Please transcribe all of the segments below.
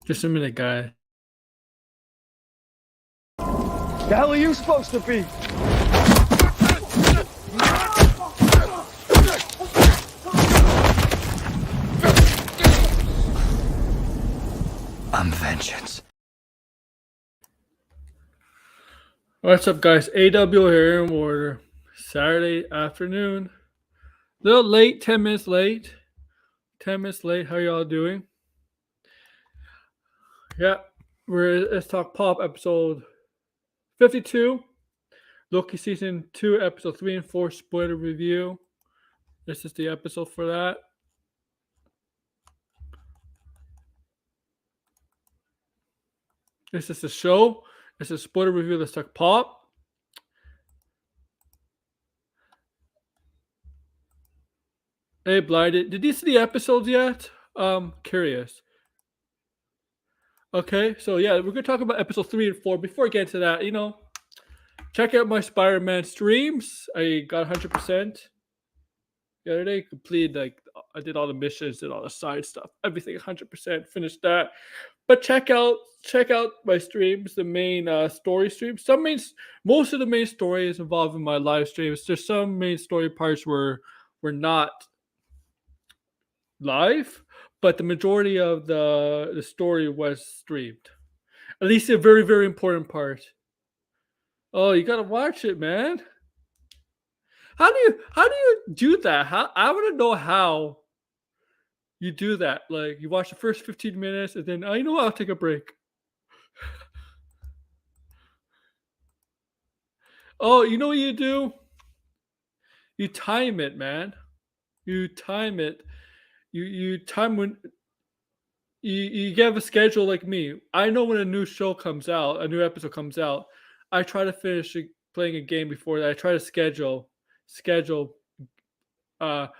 Just a minute, guy. The hell are you supposed to be? I'm vengeance. What's up, guys? AW here in order. Saturday afternoon. A little late, 10 minutes late. 10 minutes late. How y'all doing? Yeah, Let's Talk Pop episode 52. Loki season 2, episode 3 and 4 spoiler review. This is the episode for that. This is the show. This is spoiler review of Let's Talk Pop. Hey, Blinded. Did you see the episodes yet? Curious. Okay, so yeah, we're gonna talk about episode 3 and 4. Before I get into that, check out my Spider-Man streams. I got 100% the other day. Completed, I did all the missions, did all the side stuff, everything 100%. Finished that. But check out my streams, the main story streams. Most of the main story is involved in my live streams. There's some main story parts were not live, but the majority of the story was streamed. At least a very, very important part. Oh, you gotta watch it, man. How do you do that? I want to know how you do that. Like, you watch the first 15 minutes and then, you know what, I'll take a break. Oh, you know what you do? You time it, man. You time it. You time when you have a schedule like me. I know when a new show comes out, a new episode comes out. I try to finish playing a game before that. I try to schedule other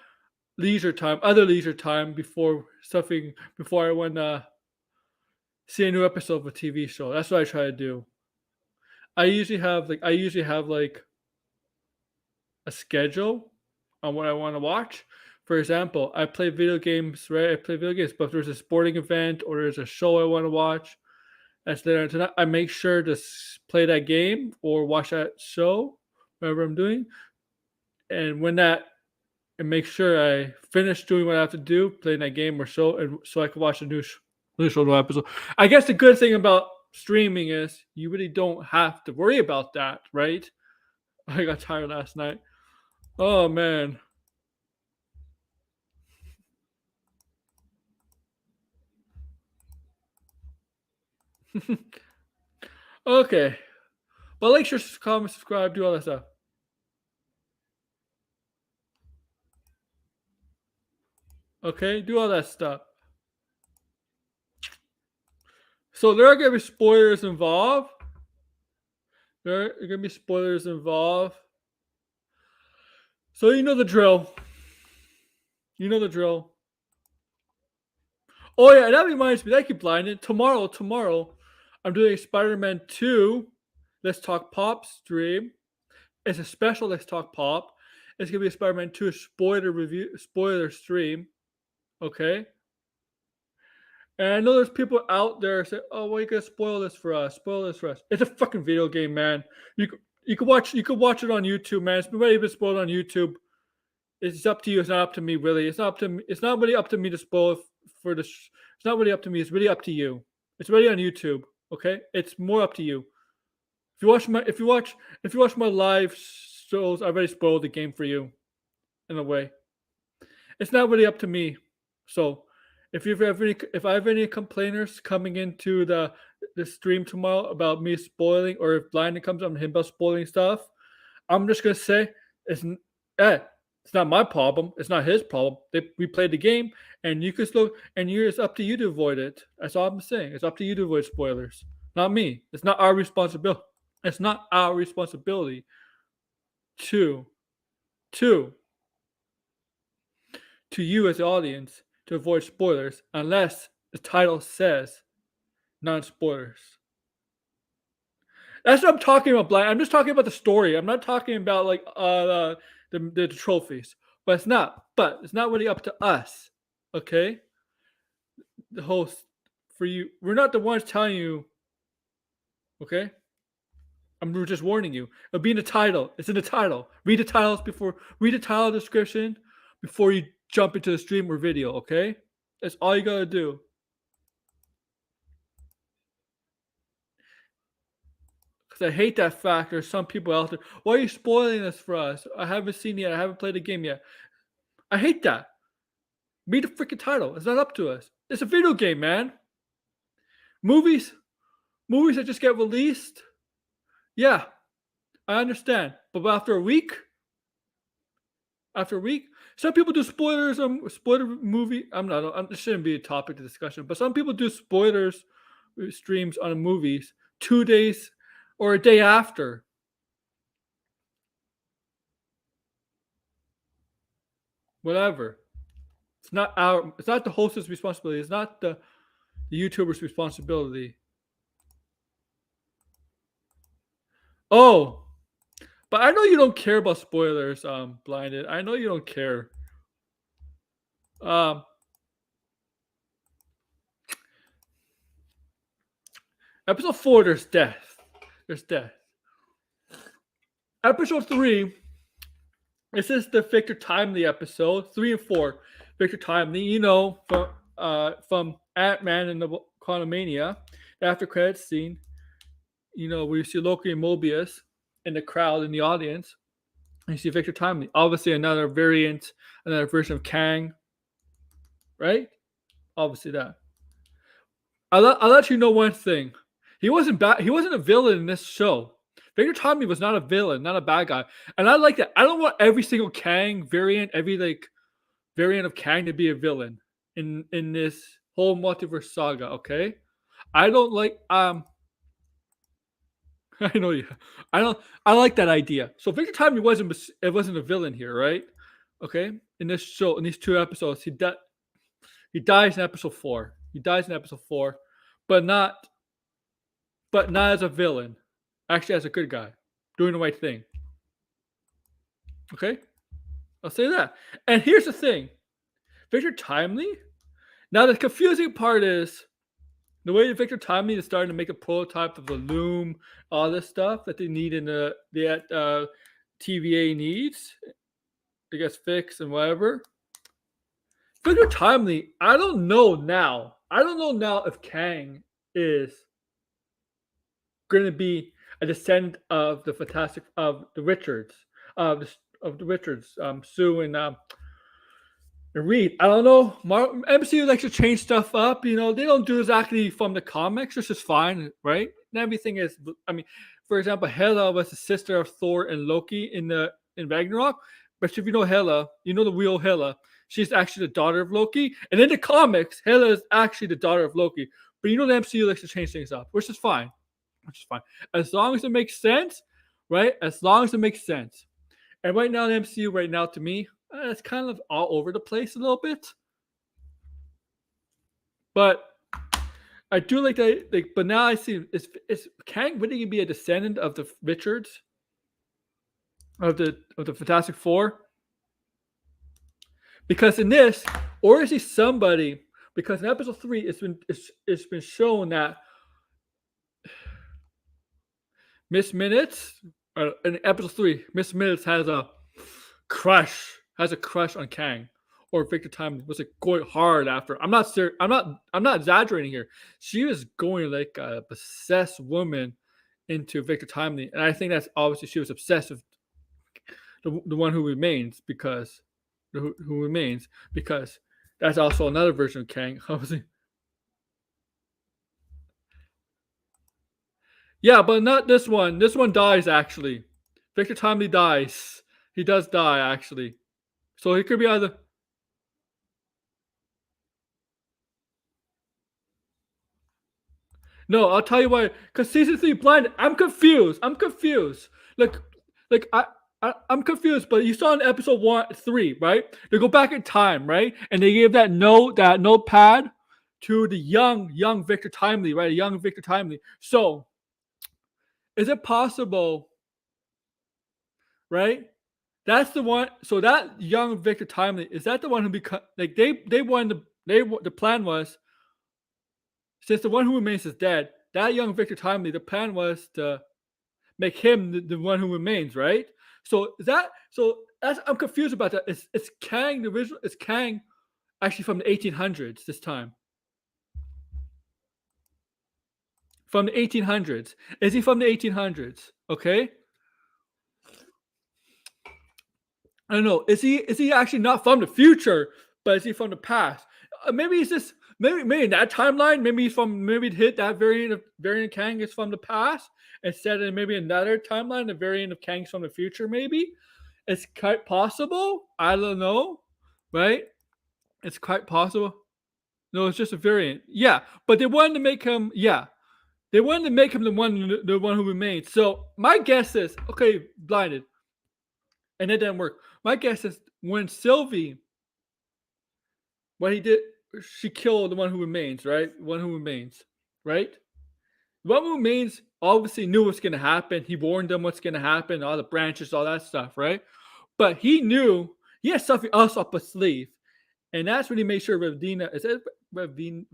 leisure time before I want to see a new episode of a TV show. That's what I try to do. I usually have a schedule on what I want to watch. For example, I play video games, right? I play video games, but if there's a sporting event or there's a show I want to watch that's later on tonight, I make sure to play that game or watch that show, whatever I'm doing. And make sure I finish doing what I have to do, playing that game or show, and so I can watch a new episode. I guess the good thing about streaming is you really don't have to worry about that, right? I got tired last night. Oh, man. Okay. But like, share, comment, subscribe, do all that stuff. Okay? Do all that stuff. So there are going to be spoilers involved. So you know the drill. Oh yeah, that reminds me. Thank you, Blinded. Tomorrow, I'm doing a Spider-Man 2 Let's Talk Pop stream. It's a special Let's Talk Pop. It's gonna be a Spider-Man 2 spoiler stream. Okay. And I know there's people out there say, "Oh, why you gonna spoil this for us? It's a fucking video game, man. You could watch it on YouTube, man. It's already been spoiled on YouTube. It's up to you. It's not up to me, really. It's not really up to me to spoil for the. It's not really up to me. It's really up to you. It's already on YouTube. Okay, it's more up to you. If you watch my live shows, I've already spoiled the game for you, in a way. It's not really up to me. So, if I have any complainers coming into the stream tomorrow about me spoiling, or if Blinded comes up and him about spoiling stuff, I'm just gonna say it's not my problem. It's not his problem. We played the game, and it's up to you to avoid it. That's all I'm saying. It's up to you to avoid spoilers, not me. It's not our responsibility. It's not our responsibility to you as the audience to avoid spoilers unless the title says non-spoilers. That's what I'm talking about, Blind. I'm just talking about the story. I'm not talking about like the trophies. But it's not really up to us. Okay? The whole for you. We're not the ones telling you. Okay, we're just warning you. It'll be in the title. It's in the title. Read the titles before. Read the title description before you jump into the stream or video. Okay, that's all you gotta do. Because I hate that fact. There's some people out there. Why are you spoiling this for us? I haven't seen it yet. I haven't played the game yet. I hate that. Read the freaking title. It's not up to us. It's a video game, man. Movies that just get released. Yeah, I understand. But after a week, some people do spoilers on spoiler movie. This shouldn't be a topic of discussion, but some people do spoilers streams on movies 2 days or a day after. Whatever. It's not the host's responsibility. It's not the YouTuber's responsibility. Oh, but I know you don't care about spoilers, Blinded. I know you don't care. Episode 4, there's death. Episode 3, this is the Victor Timely episode. 3 and 4, Victor Timely. You know, from Ant-Man and the Quantumania, the after credits scene. You know, where you see Loki and Mobius in the crowd, in the audience. And you see Victor Timely. Obviously, another version of Kang. Right? Obviously that. I'll let you know one thing. He wasn't bad. He wasn't a villain in this show. Victor Timely was not a villain, not a bad guy. And I like that. I don't want every single Kang variant, variant of Kang to be a villain in this whole multiverse saga, okay? I don't like I know you. I like that idea. So Victor Timely wasn't a villain here, right? Okay? In this show, in these 2 episodes, he dies in episode 4. But not as a villain. Actually, as a good guy, doing the right thing. Okay, I'll say that. And here's the thing, Victor Timely. Now the confusing part is the way that Victor Timely is starting to make a prototype of the loom, all this stuff that they need in the TVA needs. It gets fixed and whatever. Victor Timely, I don't know now if Kang is going to be a descendant of the Richards, Sue and Reed. I don't know. MCU likes to change stuff up. You know, they don't do exactly from the comics, which is fine, right? And everything is. I mean, for example, Hela was the sister of Thor and Loki in Ragnarok. But if you know Hela, you know the real Hela. She's actually the daughter of Loki. And in the comics, Hela is actually the daughter of Loki. But you know the MCU likes to change things up, which is fine. As long as it makes sense, right? As long as it makes sense. And right now, the MCU, right now, to me, it's kind of all over the place a little bit. But I do like that. But now I see, is Kang really going to be a descendant of the Richards? Of the Fantastic Four? Because in this, or is he somebody? Because in episode 3, it's been shown that Miss Minutes, in episode 3, Miss Minutes has a crush on Kang, or Victor Timely was going hard after. I'm not exaggerating here. She was going like a possessed woman into Victor Timely, and I think that's obviously she was obsessed with the one who remains because that's also another version of Kang, obviously. Yeah, but not this one. This one dies, actually. Victor Timely dies. He does die, actually. So he could be either... No, I'll tell you why. Because season 3 Blinded, I'm confused. I'm confused, but you saw in episode 3, right? They go back in time, right? And they gave that notepad to the young Victor Timely, right? A young Victor Timely. So... is it possible, right? That's the one. So that young Victor Timely, is that the one who become like the plan was since the one who remains is dead, that young Victor Timely, the plan was to make him the one who remains, right? So I'm confused about that. Is Kang the original? Is Kang actually from the 1800s this time? From the 1800s? Is he from the 1800s? Okay. I don't know. Is he actually not from the future, but is he from the past? Maybe he's just maybe in that timeline. Maybe he's from maybe hit that variant of Kang is from the past instead of maybe another timeline. The variant of Kang's from the future. Maybe it's quite possible. I don't know, right? It's quite possible. No, it's just a variant. Yeah, but they wanted to make him. Yeah, they wanted to make him the one who remains. So my guess is okay, blinded, and it didn't work. My guess is when Sylvie, what he did, she killed the one who remains, right? One who remains, right? The one who remains obviously knew what's going to happen. He warned them what's going to happen, all the branches, all that stuff, right? But he knew he had something else up his sleeve, and that's when he made sure Ravina, is it Ravina,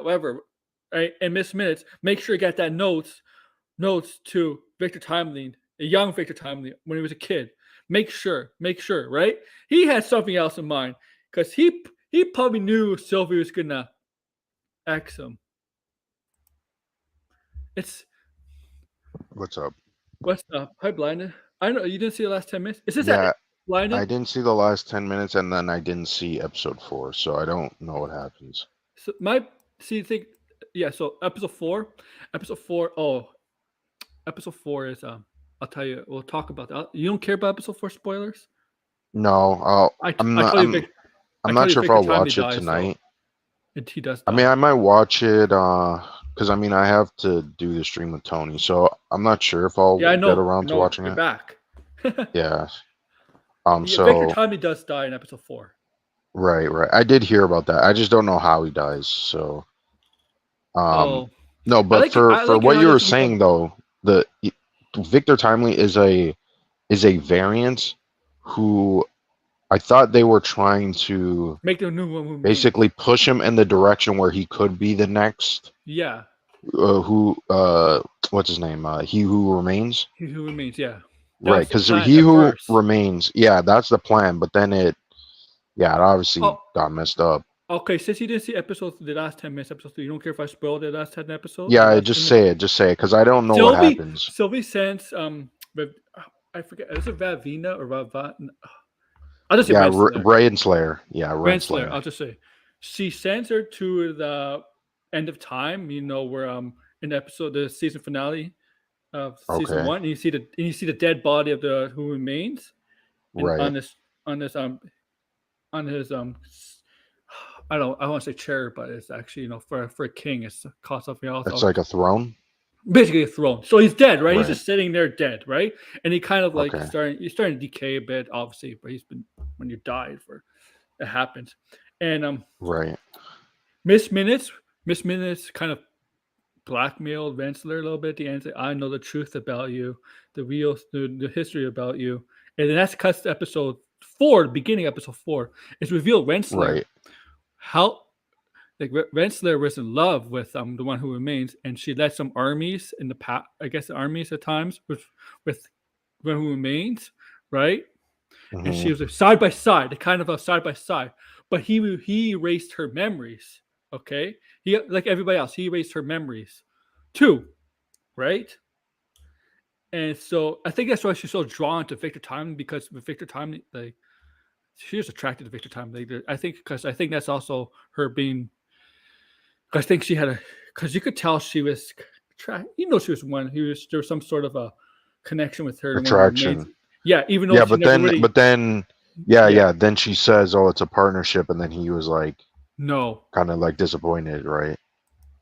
whatever, right? And Miss Minutes, make sure he got that notes to Victor Timely, a young Victor Timely when he was a kid. Make sure, right? He had something else in mind because he probably knew Sylvie was gonna X him. What's up? What's up? Hi, Blinded. I know you didn't see the last 10 minutes. Is this Yeah, Blinded? I didn't see the last 10 minutes, and then I didn't see episode 4, so I don't know what happens. So so episode 4. Oh, episode 4 is I'll tell you. We'll talk about that. You don't care about episode 4 spoilers? No, I'm not sure if I'll watch it tonight. He does. I mean, I might watch it because I mean I have to do the stream with Tony, so I'm not sure if I'll get around to watching it. Back. Yeah. So Victor Timely does die in episode 4. Right. I did hear about that. I just don't know how he dies. So. No, but for what you were saying though, the Victor Timely is a variant who I thought they were trying to make the new one basically push him in the direction where he could be the next. Yeah. What's his name? He Who Remains. He Who Remains. Yeah. Right, because He Who Remains. Yeah, that's the plan. But then it obviously got messed up. Okay, since you didn't see the last 10 minutes, episode 3, you don't care if I spoil the last 10 episodes? Yeah, just say it, because I don't know what happens. Sylvie sends I forget, is it Ravina or Ravana? I'll just say Renslayer. Yeah, Renslayer. I'll just say she sends her to the end of time. Where in the season finale of season 1, and you see the dead body of the Who Remains, right? On his I want to say chair, but it's actually for a king, it's called something else. It's like a throne. Basically a throne. So he's dead, right? He's just sitting there dead, right? And he kind of he's starting to decay a bit, obviously, but when you died it happens. And right. Miss Minutes kind of blackmailed Renslayer a little bit at the end. Said, I know the truth about you, the history about you. And then that's cuts to episode 4, the beginning of episode 4. It's revealed Renslayer how Renslayer was in love with the one who remains, and she led some armies in the past. I guess the armies at times with one who remains, right? Mm-hmm. And she was side by side, kind of a side by side. But he erased her memories. Okay, he like everybody else, he erased her memories too, right? And so I think that's why she's so drawn to Victor Timely, because with Victor Timely, she was attracted to Victor Timely. I think that's also her being. I think she had because you could tell she was, she was one. There was some sort of a connection with her. Attraction. Yeah, even though then she says, "Oh, it's a partnership," and then he was like, "No," kind of like disappointed, right?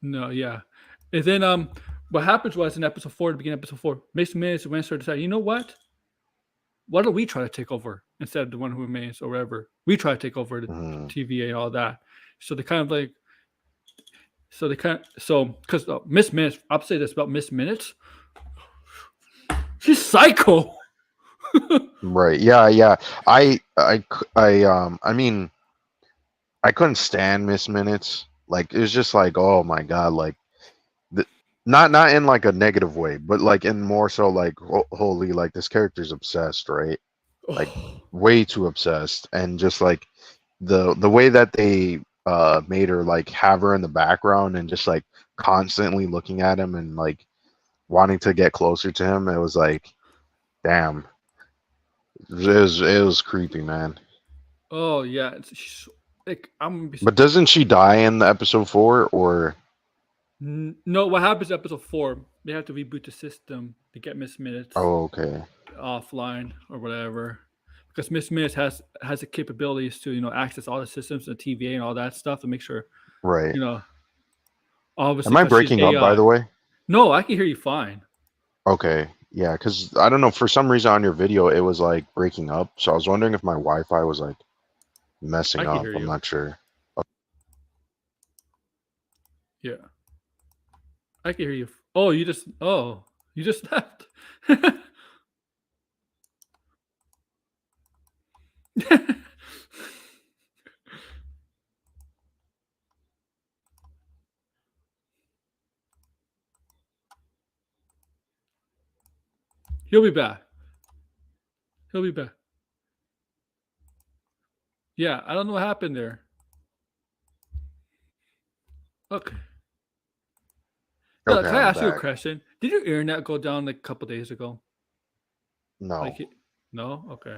No, yeah, and then what happens was in episode 4, the beginning of episode 4, Miss Minutes and Winston decided, you know what? Why don't we try to take over instead of the one who remains or whatever? We try to take over the TVA and all that. So they kind of because Miss Minutes, I'll say this about Miss Minutes, she's psycho. Right. Yeah. I mean, I couldn't stand Miss Minutes. Like it was just like, oh my god, like the, not in like a negative way, but like in more so like holy, like this character's obsessed, right? Like Oh, way too obsessed, and just like the way that they made her like have her in the background and just like constantly looking at him and like wanting to get closer to him, it was like, damn, it was creepy, man. oh yeah. Like I'm gonna be. But doesn't she die in the episode 4 or? No, what happens in episode 4? They have to reboot the system to get Miss Minutes Oh, okay. offline or whatever, because Miss Minutes has the capabilities to access all the systems and TVA and all that stuff to make sure Right. you know obviously Am I because she's breaking up, by AI. the way? No, I can hear you fine. Okay. Yeah, because I don't know, for some reason on your video it was like breaking up. So I was wondering if my Wi-Fi was like I messing can up. hear I'm you. not sure. Yeah, I can hear you. You just left. He'll be back. He'll be back. Yeah, I don't know what happened there. Okay. Yeah, Okay, can I I'm ask you a back. question? Did your internet go down like a couple days ago? No. Like, no? Okay.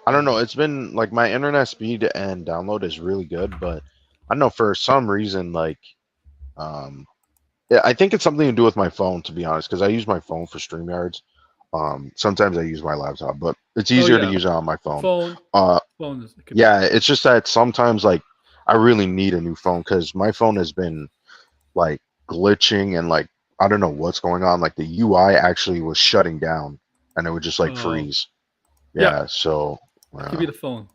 I don't know. It's been like my internet speed and download is really good, but I don't know, for some reason like um yeah, I think it's something to do with my phone, to be honest, because I use my phone for StreamYards. Sometimes I use my laptop, but it's Oh easier to yeah, use it on my phone. phone. Uh, It could be. yeah, it's just that sometimes like I really need a new phone because my phone has been like glitching and like I don't know what's going on. Like the UI actually was shutting down and it would just like Oh freeze. yeah, Yeah, so it could be the phone.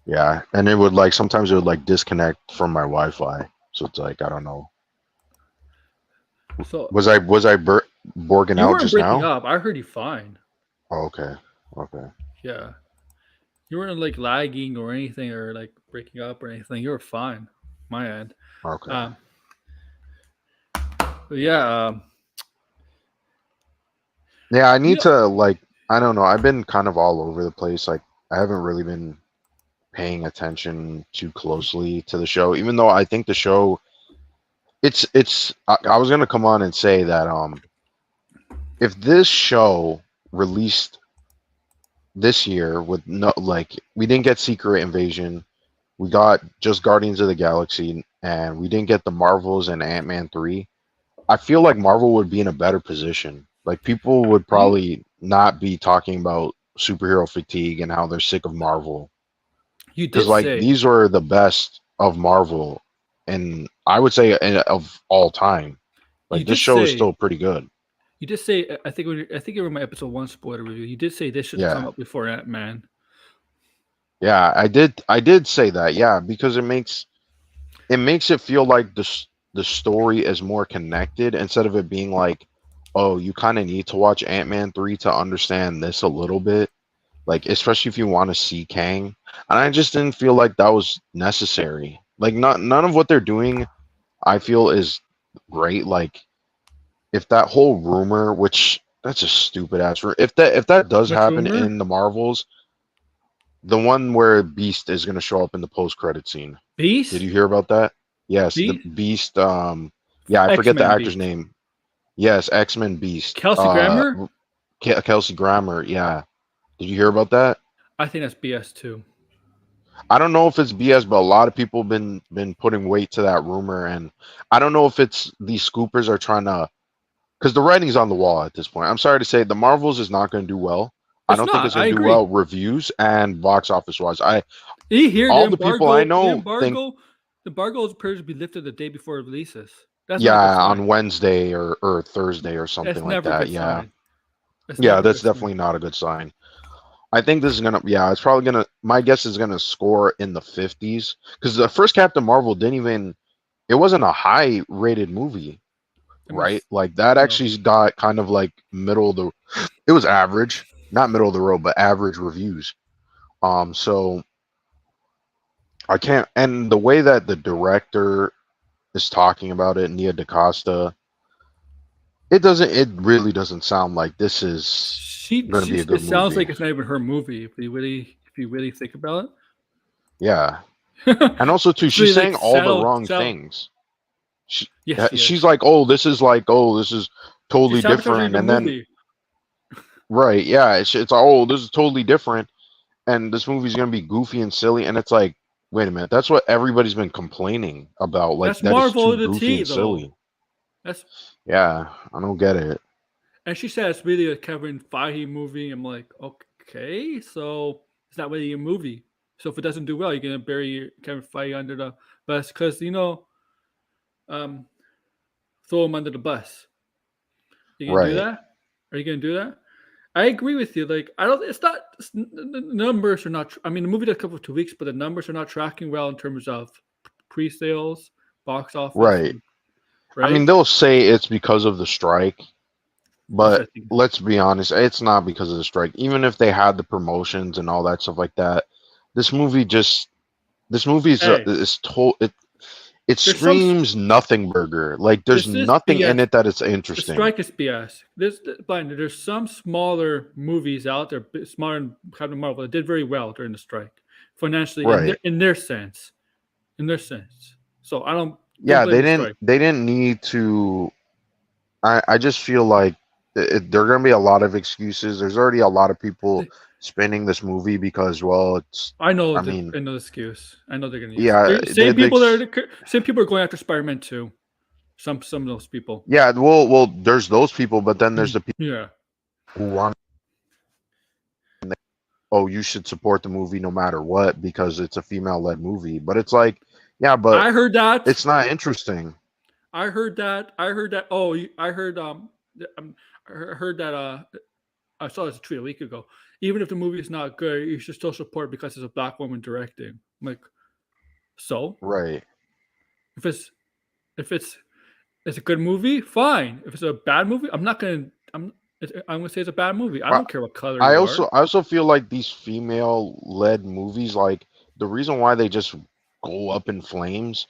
yeah, and it would like sometimes it would like disconnect from my Wi-Fi. So it's like I don't know. So Was I borging you out weren't just breaking now? up. I heard you fine. Oh, okay, okay, Yeah, you weren't like lagging or anything or like breaking up or anything. You were fine. My end. okay. Um, but yeah. Yeah, I You need know, to like I don't know. I've been kind of all over the place. Like I haven't really been paying attention too closely to the show, even though I think the show it's I was gonna come on and say that if this show released this year with no like we didn't get Secret Invasion, we got just Guardians of the Galaxy, and we didn't get the Marvels and Ant-Man 3, I feel like Marvel would be in a better position. Like people would you probably not be talking about superhero fatigue and how they're sick of Marvel, you because did like say these were the best of Marvel, and I would say of all time. you Like this did show is say still pretty good. you did say I think it was my episode 1 spoiler review. You did say this should have come Yeah, up before Ant-Man. yeah, I did say that. Yeah, because it makes it feel like the story is more connected instead of it being like, oh, you kind of need to watch Ant-Man 3 to understand this a little bit. Like especially if you want to see Kang. And I just didn't feel like that was necessary. Like none of what they're doing I feel is great. Like if that whole rumor, which that's a stupid ass rumor, if that does Which happen rumor? in the Marvels, the one where Beast is going to show up in the post credit scene. Did Beast? you hear about that? Yes, the Beast? Beast. Yeah, I forget the X-Men actor's Beast. name. Yes, X-Men Beast. Kelsey Grammer? Kelsey Grammer. Yeah, did you hear about that? I think that's BS too. I don't know if it's BS, but a lot of people been putting weight to that rumor, and I don't know if it's these scoopers are trying to, because the writing's on the wall at this point. I'm sorry to say, the Marvels is not going to do well. I It's don't think not. it's I going to do agree. well reviews and box office wise. You hear All the people I know think, the embargo appears to be lifted the day before it releases. That's not a good yeah, sign. on Wednesday or Thursday or It's something like never a that. good Yeah, sign. It's yeah, never a that's good sign. definitely not a good sign. I think this is gonna, yeah, it's probably gonna. My guess is gonna score in the 50s because the first Captain Marvel didn't even. It wasn't a high rated movie, I mean, right? Like that no. actually got kind of like middle of the. It was average, not middle of the road, but average reviews. So I can't. And the way that the director is talking about it, Nia DaCosta, it doesn't. It really doesn't sound like this is going to be a It good sounds movie. like it's not even her movie. If you really think about Yeah, it, and also too, it's she's really like saying all the wrong things. She, Yes, she she's is. like, oh, this is like, oh, this is She's totally sabotaging different, the and then movie. right, yeah, it's oh, this is totally different, and this movie's gonna be goofy and silly, and it's like, wait a minute, that's what everybody's been complaining about, like That's that it's Marvel too to the goofy T, and though. silly. That's Yeah, I don't get it. and she said it's really a Kevin Feige movie. I'm like, okay, so it's not really a movie. So if it doesn't do well, you're gonna bury Kevin Feige under the bus because um, throw him under the bus. You gonna do Right. that? Are you gonna do that? I agree with you. Like, I don't. It's not. The numbers are not. I mean, the movie did a couple of 2 weeks, but the numbers are not tracking well in terms of pre-sales, box office, Right. and I mean, right. they'll say it's because of the strike, That's but what I think. let's be honest, it's not because of the strike. Even if they had the promotions and all that stuff like that, this movie just this movie Hey, is told it there's some. screams nothing burger. Like there's This is nothing in BS. it that is The interesting. strike is BS. There's some smaller movies out there, smaller than Captain Marvel, that did very well during the strike, financially Right. in their sense, So I don't Yeah, blame the strike. they didn't need to I just feel like there are going to be a lot of excuses. There's already a lot of people spinning this movie because well, it's I mean, I know the excuse. I know they're gonna use yeah, it. Same people are going after Spider-Man too. Some of those people. yeah, well, there's those people, but then there's the people Yeah. who want oh, you should support the movie no matter what because it's a female-led movie. But it's like, yeah, but I heard that. it's not interesting. I heard that. I heard that. Oh, I heard I heard that I saw this tweet a week ago. Even if the movie is not good, you should still support it because it's a black woman directing. I'm like, so Right. if it's if it's a good movie, fine. If it's a bad movie, I'm gonna say it's a bad movie. I I don't care what color you are. I also feel like these female-led movies, like the reason why they just go up in flames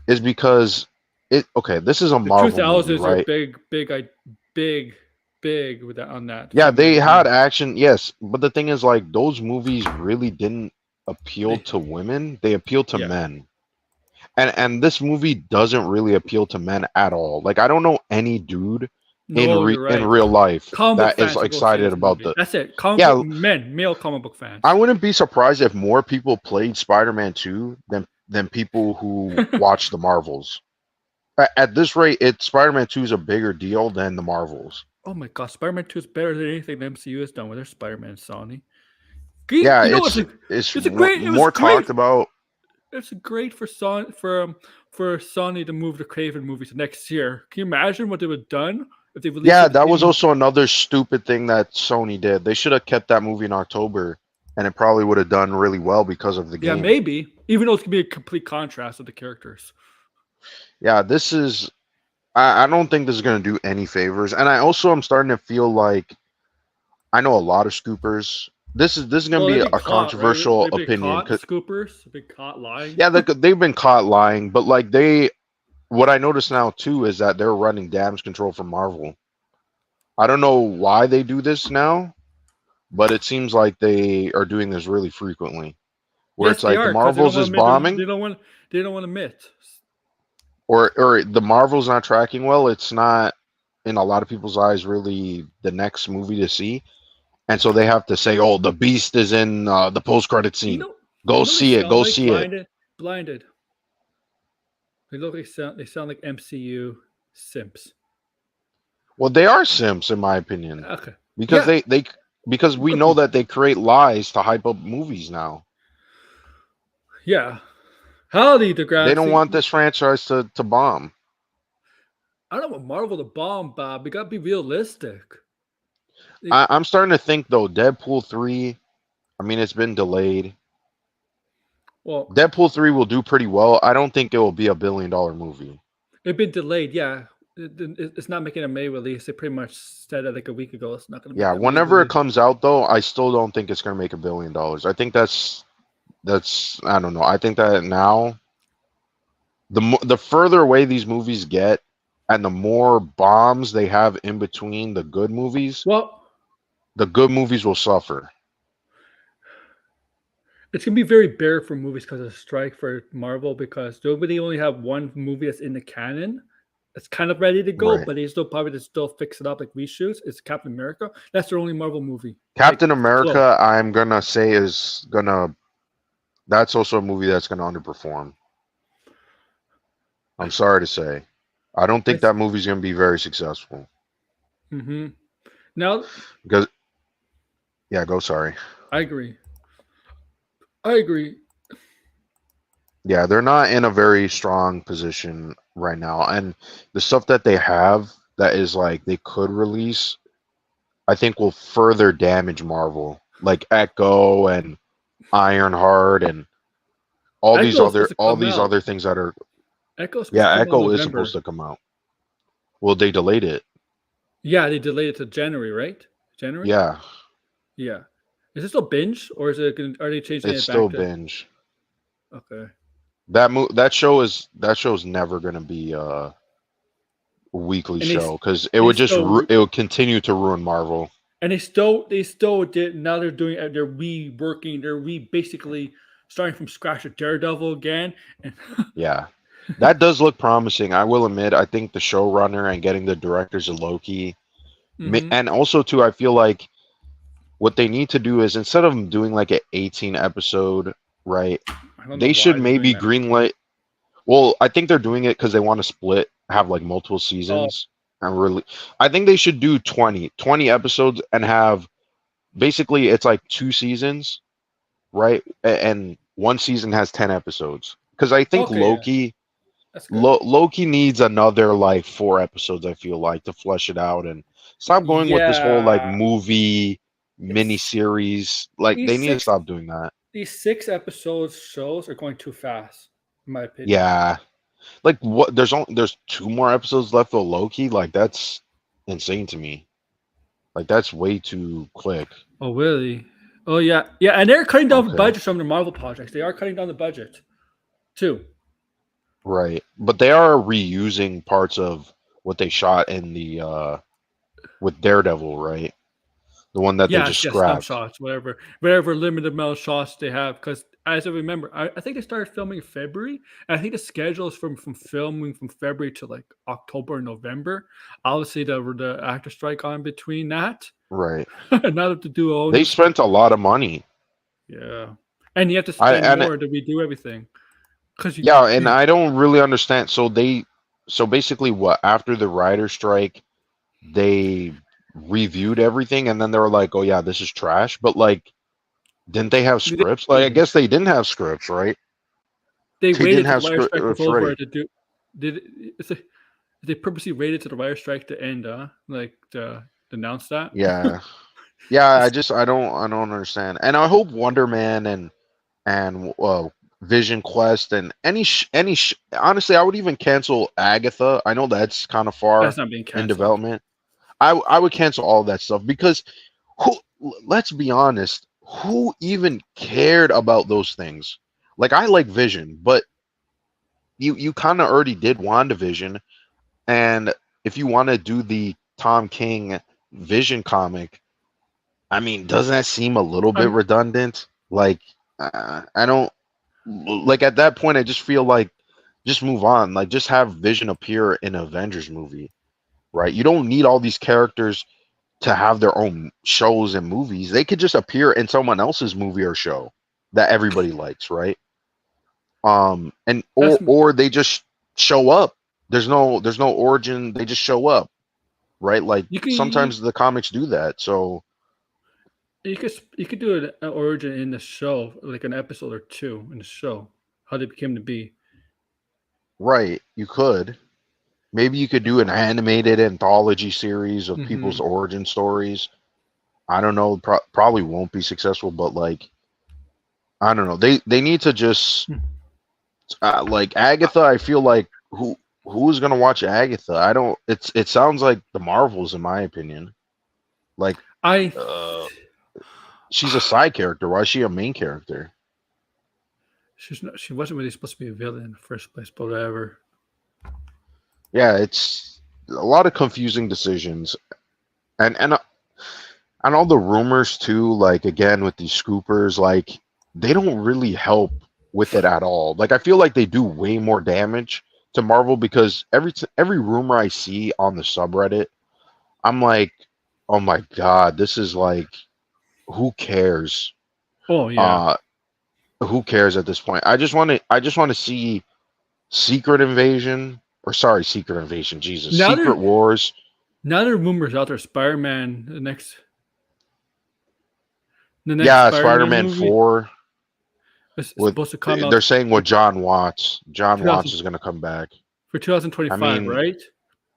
is because it okay, this is a The Marvel movie, 2000s are right? big with that on that Yeah, female they lead. had action, yes, but the thing is like those movies really didn't appeal They, to women, they appeal to yeah, men. And this movie doesn't really appeal to men at all. Like I don't know any dude no, you're in right. real life Comic book that is fans will go see excited this about movie. the That's it. yeah, Male comic book I fans. wouldn't be surprised if more people played Spider-Man 2 than people who watch the Marvels. At this rate, Spider-Man 2 is a bigger deal than the Marvels. Oh my god, Spider-Man 2 is better than anything the MCU has done with their Spider-Man, Sony. Yeah, You know, it's it's a great. It was more great. talked about. It's great for Sony to move the Craven movie to next year. Can you imagine what they would have done if they released Yeah, it the that was same? also another stupid thing that Sony did. They should have kept that movie in October, and it probably would have done really well because of the Yeah, game. maybe. Even though it's gonna be a complete contrast of the characters. Yeah, this is. I don't think this is going to do any favors, and I also am starting to feel like I know a lot of scoopers. This is going Well, to they've be been a caught, right? controversial They've been opinion. caught, scoopers. They've been caught lying. Yeah, they've been caught lying, but like what I notice now too is that they're running damage control for Marvel. I don't know why they do this now, but it seems like they are doing this really frequently. Where Yes, it's they like the are because they don't Marvels want is to admit. bombing, They don't want to admit. or the Marvel's not tracking well. It's not in a lot of people's eyes really the next movie to see, and so they have to say, "Oh, the Beast is in the post credit You scene. know, Go they see it. sound Go like see it." blinded. They sound like MCU simps. Well, they are simps in my opinion Okay. because Yeah, because we could know be. that they create lies to hype up movies now. Yeah. Howdy, They don't Degrassi. want this franchise to bomb. I don't want Marvel to bomb, Bob. We gotta be realistic. I'm starting to think though, Deadpool 3, I mean, it's been delayed. Well, Deadpool 3 will do pretty well. I don't think it will be a $1 billion movie. it's been delayed. Yeah, it's not making a May release. They pretty much said it like a week ago. It's not gonna make Yeah, that May whenever it release. comes out though, I still don't think it's going to make $1 billion. I think that's I don't know. I think that now the further away these movies get, and the more bombs they have in between Well, the good movies will suffer. it's gonna be very bare for movies because of strike for Marvel because nobody only have one movie that's in the canon. It's kind of ready to go, Right. but they still probably just still fix it up like reshoots. It's Captain America. That's their only Marvel movie. Like Captain close. America, I'm gonna say is gonna. That's also a movie that's gonna underperform. I'm sorry to say. I don't think that movie's gonna be very successful. Mm-hmm. Now, Because yeah, go sorry. I agree. I agree. Yeah, they're not in a very strong position right now. And the stuff that they have that is like they could release, I think will further damage Marvel. Like Echo and Ironheart and Echo's supposed to all come these out. other things that are Echo's supposed yeah, to come out in Echo is supposed November. to come out. Well, they delayed it. Yeah, they delayed it to January, right? January? Yeah, Yeah. Is this still binge or is it gonna, are they changing it's it still back to binge. okay. That show is never gonna be a weekly And they show because it and they would just still it would continue to ruin Marvel. and they still did now they're doing they're reworking, they're basically starting from scratch with Daredevil again. And Yeah. That does look promising. I will admit, I think the showrunner and getting the directors of Loki, hmm and also too, I feel like what they need to do is instead of doing like an 18 episode, right? I don't know They should why they're doing maybe that. greenlight. Well, I think they're doing it because they want to split, have like multiple Oh, seasons, and really, I think they should do 20 episodes and have basically it's like 2 seasons, right? And one season has 10 episodes. Because I think okay, yeah, that's good. Loki needs another like 4 episodes, I feel like, to flesh it out and stop going with this whole like Yeah, movie mini it's series. Like they these need to six stop doing that. these 6 episodes shows are going too fast, in my opinion. Yeah. Like what there's 2 more episodes left of Loki. Like that's insane to me. Like that's way too quick. Oh really? Oh yeah, yeah, and they're cutting down Okay. budgets from the Marvel projects. They are cutting down the budget too. Right. But they are reusing parts of what they shot in the with Daredevil, right? The one that they just Yes, yes, some scrapped. shots, whatever limited amount of shots they have. Because as I remember, I think they started filming in February. And I think the schedule is from filming from February to like October and November. Obviously, the actor strike on between that. Right. And now they have to do a whole They new spent a lot of money. yeah, and you have to I spend and more to redo everything because Yeah, and you I don't really understand. So basically, what after the writer strike, they reviewed everything, and then they were like, "Oh yeah, this is trash." But like, didn't they have they scripts? Like, I guess they didn't have scripts, right? they They didn't waited till have the writer strike was scripts over ready. to do. Did they purposely waited to the writer strike to end? Like to announce that. Yeah, yeah. I don't understand. And I hope Wonder Man and Vision Quest and honestly, I would even cancel Agatha. I know that's kind of far That's not being in canceled. development. I would cancel all that stuff because who, let's be honest, who even cared about those things? Like I like Vision, but you kind of already did WandaVision, and if you want to do the Tom King Vision comic, I mean, doesn't that seem a little bit I'm redundant? Like I don't like at that point I just feel like just move on. Like just have Vision appear in an Avengers movie, right? You don't need all these characters to have their own shows and movies. They could just appear in someone else's movie or show that everybody likes, right? And that's or they just show up. There's no origin. They just show up, right? Like you can sometimes the comics do that. So you could do an origin in the show, like an episode or two in the show, how they became to be. right, you could. Maybe you could do an animated anthology series of people's hmm origin stories. I don't know. Probably won't be successful, but like I don't know. They need to just like Agatha. I feel like who's gonna watch Agatha? I don't. It sounds like the Marvels, in my opinion. Like I uh, she's a side character. Why is she a main character? She wasn't really supposed to be a villain in the first place, but whatever. Yeah, it's a lot of confusing decisions, and all the rumors too. Like again with these scoopers, like they don't really help with it at all. Like I feel like they do way more damage to Marvel because every rumor I see on the subreddit, I'm like, oh my god, this is like, who cares? Oh yeah. Uh, who cares at this point? I just want to see Secret Invasion, or sorry, Secret Invasion, Jesus, Now Secret there Wars. now there are rumors out there. Spider-Man, the next Yeah, Spider-Man Spider-Man movie 4 is with supposed to come they're out saying with John Watts. John Watts 2000, is going to come back. for I 2025, mean, right?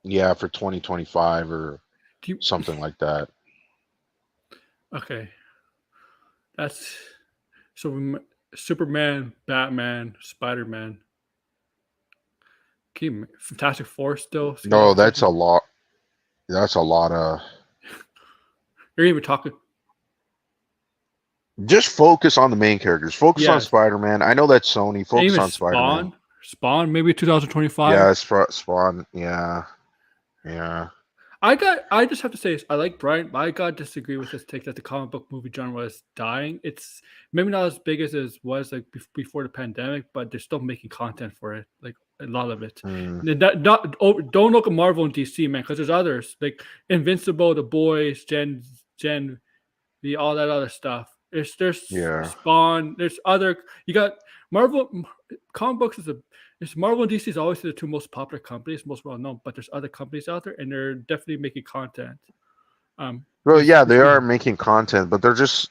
yeah, for 2025 or Do you, something like that. okay, that's so. Superman, Batman, Spider-Man, Fantastic Four still. No, that's a lot. That's a lot of. You're even talking. Just focus on the main characters. Focus on Yes, Spider-Man. I know that's Sony. and Focus even on Spider-Man. Spawn, maybe 2025. Yeah, Spawn. Yeah, yeah. I just have to say this. I like Brian, but I gotta disagree with his take that the comic book movie genre is dying. It's maybe not as big as it was like before the pandemic, but they're still making content for it, like a lot of it. Mm, Don't look at Marvel and DC, man, because there's others like Invincible, The Boys, Gen V, all that other stuff. There's yeah. Spawn. There's other. You got comic books is a. It's Marvel and DC is always the two most popular companies, most well known. But there's other companies out there, and they're definitely making content. Well, This yeah, this they are week, making content, but they're just.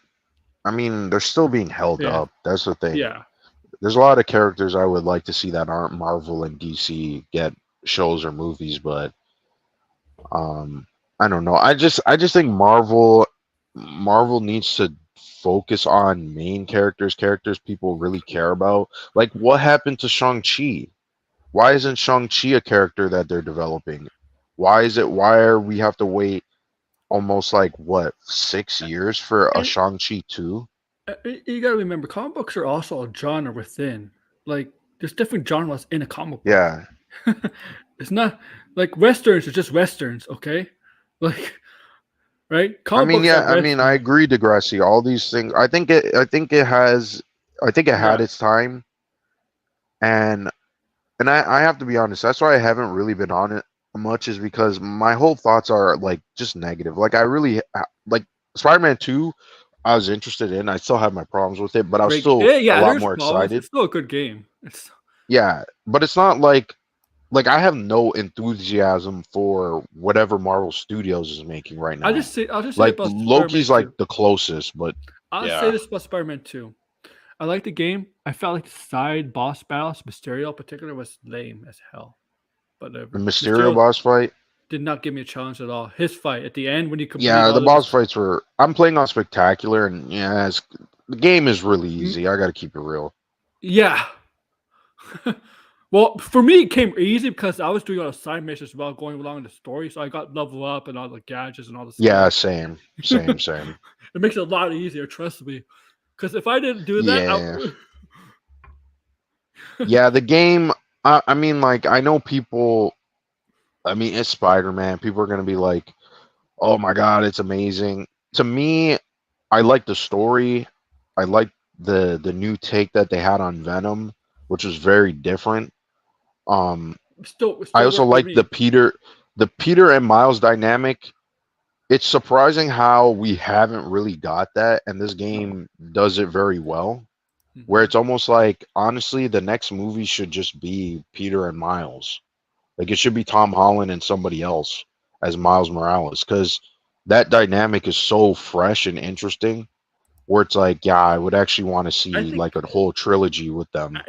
I mean, they're still being held yeah, up. That's the thing. yeah. There's a lot of characters I would like to see that aren't Marvel and DC get shows or movies, but I don't know. I just think Marvel needs to focus on main characters people really care about. Like what happened to Shang-Chi? Why isn't Shang-Chi a character that they're developing? Why are we have to wait almost like what, 6 years for a And Shang-Chi 2? you got to remember, comic books are also a genre within. Like, there's different genres in a comic book. Yeah. It's not like westerns are just westerns, okay? Like, right? I Comic mean, books are yeah, I mean, I westerns. agree, Degrassi. All these things, I think it had Yeah, its time, and I have to be honest. That's why I haven't really been on it much, is because my whole thoughts are like just negative. Like I really like Spider-Man 2. I was interested in. I still have my problems with it, but I was great. still a Yeah, lot there's more problems. excited. It's still a good game. It's Yeah, but it's not like I have no enthusiasm for whatever Marvel Studios is making right now. I'll just say Like about Spider-Man Loki's like 2. the closest, but I'll say yeah, this about Spider-Man 2. I like the game. I felt like the side boss battles, Mysterio in particular, was lame as hell. But the whatever. Mysterio Mysterio boss fight. did not give me a challenge at all. His fight at the end when you complete Yeah, the all of boss his fights were. I'm playing on spectacular, and yeah, the game is really easy. I got to keep it real. yeah. Well, for me, it came easy because I was doing all the side missions while going along the story, so I got level up and all the gadgets and all the Yeah, stuff. same. It makes it a lot easier, trust me. Because if I didn't do that, Yeah, yeah. The game. I mean, like I know people. I mean, it's Spider-Man. People are gonna be like, "Oh my God, it's amazing." To me, I like the story. I like the new take that they had on Venom, which was very different. Um, it I still also worked for like me. The Peter and Miles dynamic. It's surprising how we haven't really got that, and this No. game does it very well. Where Hmm. it's almost like, honestly, the next movie should just be Peter and Miles. Like it should be Tom Holland and somebody else as Miles Morales, because that dynamic is so fresh and interesting. Where it's like, yeah, I would actually want to I see think like a whole trilogy with them.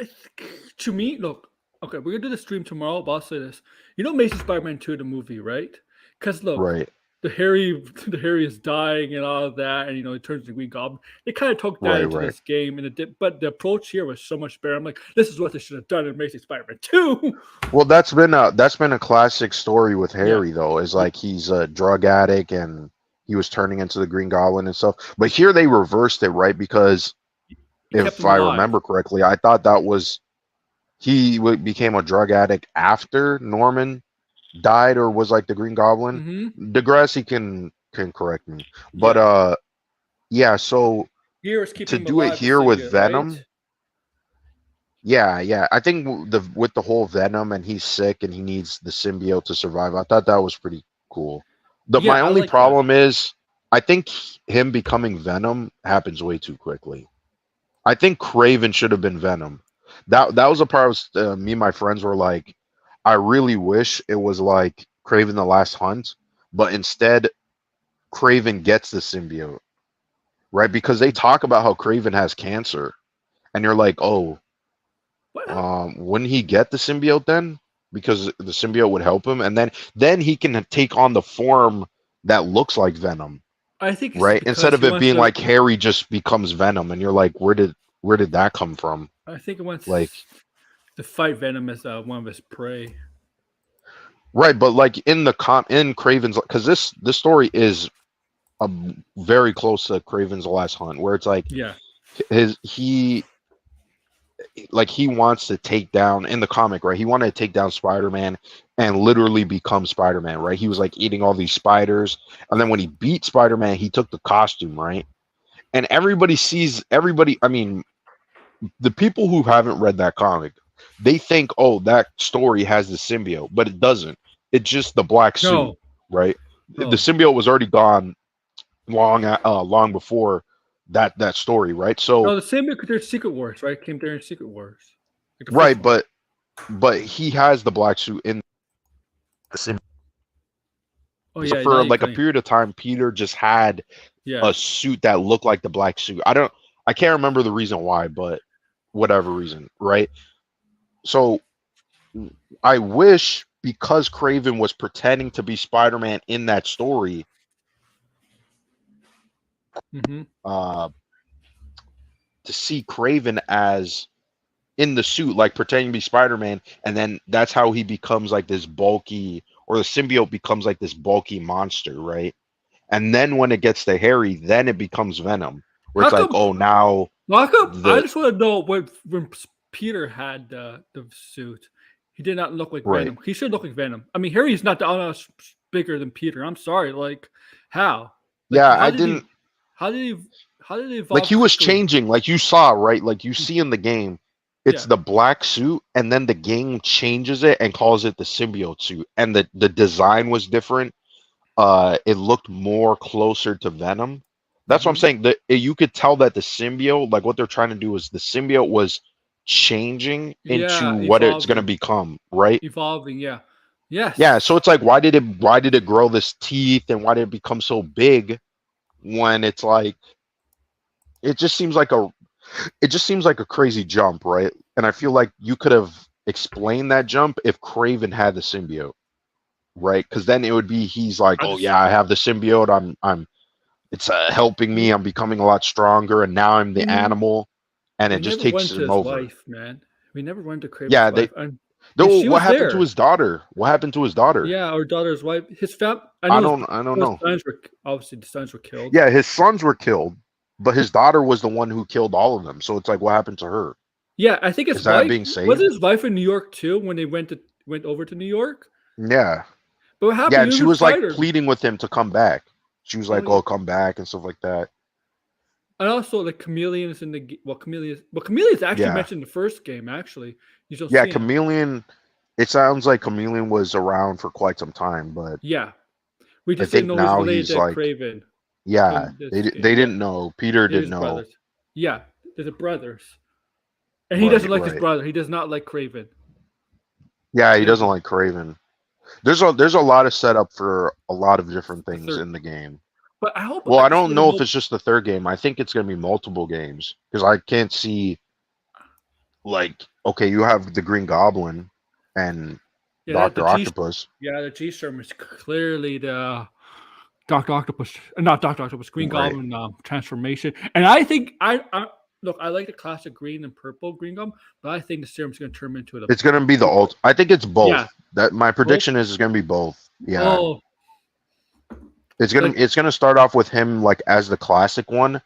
to me, look, okay, we're gonna do the stream tomorrow, but I'll say this. You know Amazing Spider-Man 2, the movie, right? Because look, Right, the Harry the Harry is dying and all of that, and he turns to Green Goblin. They kind of took that into right. this game, and but the approach here was so much better. I'm like, this is what they should have done in Amazing Spider-Man 2. Well, that's been a classic story with Yeah. Harry though. Is like he's a drug addict and he was turning into the Green Goblin and stuff. But here they reversed it, right? Because It kept if him I alive. remember correctly. I thought that was became a drug addict after Norman died or was like the Green Goblin. Mm-hmm. Degrassi can correct me, but Yeah. yeah. So Here is keeping to him do it alive, the here with symbiote, right? Venom, yeah. I think with the whole Venom and he's sick and he needs the symbiote to survive. I thought that was pretty cool. Yeah, My I only like that. problem is I think him becoming Venom happens way too quickly. I think Craven should have been Venom. That was a part of me and my friends were like, I really wish it was like Craven the Last Hunt, but instead Craven gets the symbiote, right? Because they talk about how Craven has cancer, and you're like, oh, What? wouldn't he get the symbiote then? Because the symbiote would help him, and then he can take on the form that looks like Venom, I think it's right? Instead because of he it wants being to. like Harry just becomes Venom, and you're like, where did that come from? I think he Like, wants to fight Venom as one of his prey. right, but like in Craven's, because this story is very close to Craven's Last Hunt, where it's like Yeah. he wants to take down in the comic, right? He wanted to take down Spider-Man and literally become Spider-Man, right? He was like eating all these spiders, and then when he beat Spider-Man, he took the costume, right? And everybody. I mean, the people who haven't read that comic, they think, oh, that story has the symbiote, but it doesn't. It's just the black suit, No. right? The No. symbiote was already gone long before that story, right? No, So the same because there's Secret Wars, right? Came during Secret Wars. Like the first right, one. but he has the black suit in the symbiote. Oh So yeah, now for you like a can. period of time, Peter just had Yeah. a suit that looked like the black suit. I can't remember the reason why, but whatever reason, right? So I wish because Craven was pretending to be Spider-Man in that story, Mm-hmm. to see Craven as in the suit, like pretending to be Spider-Man, and then that's how he becomes like this bulky, or the symbiote becomes like this bulky monster, right? And then when it gets to Harry, then it becomes Venom, where How it's like, come? oh, now How come? I the just want to know when Peter had the suit, he did not look like right, Venom. He should look like Venom. I mean, Harry's not bigger than Peter. I'm sorry. Like how? Like yeah, how I did he? didn't How did he? How did he like evolve he was quickly? changing, like you saw, right? Like you see in the game, it's Yeah. the black suit, and then the game changes it and calls it the symbiote suit, and the design was different. It looked more closer to Venom. That's what I'm Mm-hmm. saying. That you could tell that the symbiote, like what they're trying to do, is the symbiote was changing into Yeah. what it's going to Evolving. become, right? Evolving. Yeah. Yeah. So Yes. it's like, why did it grow this teeth, and why did it become so big? When it's like, it just seems like a crazy jump, right? And I feel like you could have explained that jump if Craven had the symbiote, right? Because then it would be he's like, I oh just. yeah, I have the symbiote. I'm it's helping me. I'm becoming a lot stronger, and now I'm the We, animal, and we it just never takes went to him his over. wife, man. We never went to Craven's Yeah, wife, and though. she What was happened to there. his daughter? What happened to his daughter? Yeah, our daughter's wife. His fam. I know I don't his know. sons were obviously the sons were killed. Yeah, his sons were killed, but his daughter was the one who killed all of them. So it's like, what happened to her? Yeah, I think his Is that wife being was saved? his wife in New York too when they went over to New York. Yeah, But what yeah, happened? He and was she a was like fighter. pleading with him to come back. She was Oh like, yeah, "Oh, come back" and stuff like that. and also the chameleons in the chameleons actually Yeah, mentioned in the first game. Actually, you still yeah, see him. Chameleon. It sounds like Chameleon was around for quite some time, but Yeah, we I just didn't think know he's now related he's to like, Craven yeah, in this game. they Yeah, didn't know. Peter they're didn't his know. brothers. Yeah, they're the brothers, and he doesn't Right, like his right. brother. He does not like Craven. Yeah, he doesn't Never. like Craven. There's a lot of setup for a lot of different The things third, in the game. but I hope Well, I I just don't really know if hope. it's just the third game. I think it's gonna be multiple games because I can't see like, okay, you have the Green Goblin and Yeah, that the Doctor G. Octopus. Yeah, the G Storm is clearly the Doctor Octopus, not Doctor Octopus, Green Right. Goblin transformation. And I think I look. I like the classic green and purple Green Goblin, but I think the serum's going to turn into the It's gonna be the super. ult. I think it's Yeah, both. That my both. prediction is it's gonna be both. Yeah. Oh, It's like gonna start off with him like as the classic one,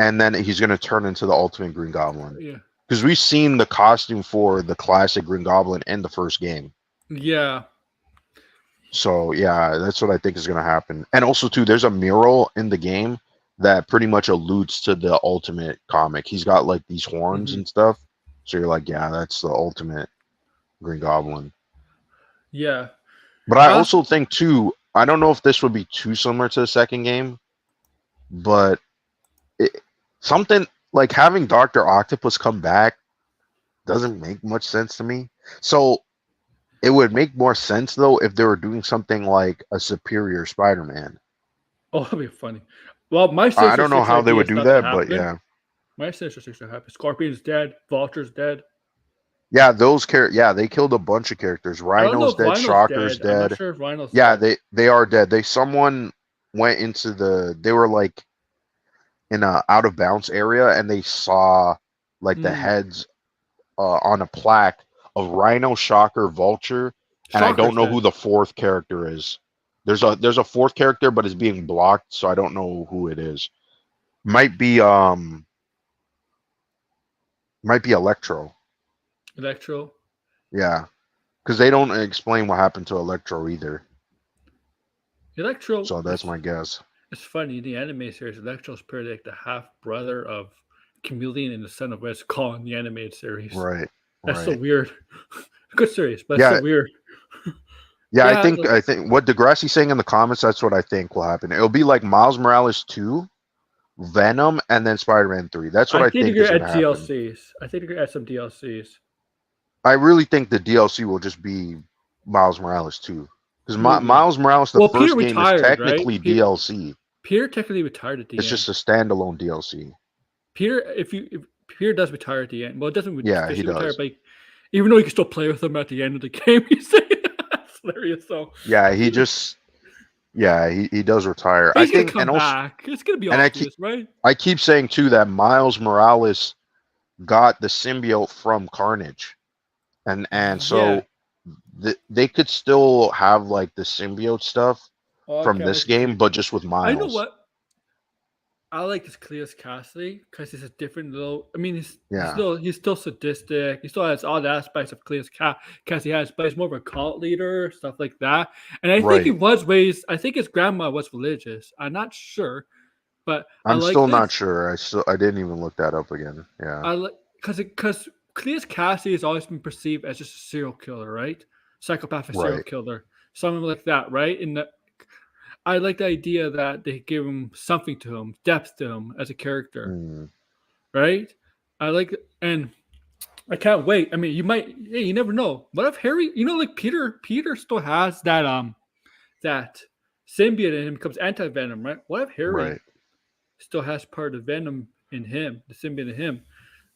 and then he's going to turn into the Ultimate Green Goblin. Yeah. Because we've seen the costume for the classic Green Goblin in the first game. Yeah. So yeah, that's what I think is going to happen. And also too, there's a mural in the game that pretty much alludes to the Ultimate comic. He's got like these horns and stuff. So you're like, yeah, that's the Ultimate Green Goblin. Yeah. But I also think too, I don't know if this would be too similar to the second game, but something like having Dr. Octopus come back doesn't make much sense to me. So it would make more sense though if they were doing something like a Superior Spider-Man. Oh, that'd be funny. Well, my I don't know how they would do that, but yeah. My sister thinks that happen. Scorpion's dead. Vulture's dead. Yeah, those yeah, they killed a bunch of characters. Rhino's dead. Shocker's dead. I'm not sure if Rhino's dead. They are dead. Someone went into they were like in a out of bounds area, and they saw like the heads on a plaque of Rhino, Shocker, Vulture, and I don't know who the fourth character is. There's a fourth character, but it's being blocked, so I don't know who it is. Might be Electro. Electro. Yeah, because they don't explain what happened to Electro either. Electro. So that's my guess. It's funny in the anime series. Electro's pretty like the half brother of Chameleon and the son of Red Skull in the animated series. Right. That's so weird. Good series, but it's so weird. Yeah, I think what Degrassi's saying in the comments, that's what I think will happen. It'll be like Miles Morales 2, Venom, and then Spider-Man 3. That's what I think is going to happen. DLCs. I think you're going to add some DLCs. I really think the DLC will just be Miles Morales 2. Because Miles Morales, the first game, is technically DLC. Peter technically retired at the end. It's just a standalone DLC. Peter, if Peter does retire at the end. Well, it doesn't. Yeah, he does. Retire, but even though you can still play with him at the end of the game, you say that's hilarious. So yeah, he does retire. He's gonna come back. It's gonna be obvious, right? I keep saying too that Miles Morales got the symbiote from Carnage, and so they could still have like the symbiote stuff from this game, but just with Miles. I know what. I like this Cleus Cassidy because he's a different little. I mean, he's still sadistic. He still has all the aspects of Cleus Cassidy has, but he's more of a cult leader, stuff like that. And I think he was raised. I think his grandma was religious. I'm not sure, but I'm still not sure. I didn't even look that up again. Yeah, I like because Cleus Cassidy has always been perceived as just a serial killer, right? Psychopathic serial killer, something like that, right? I like the idea that they give him something to him, depth to him as a character, right? I like, and I can't wait. I mean, you never know. What if Harry, like Peter still has that symbiote in him, becomes anti-venom, right? What if Harry still has part of Venom in him, the symbiote in him,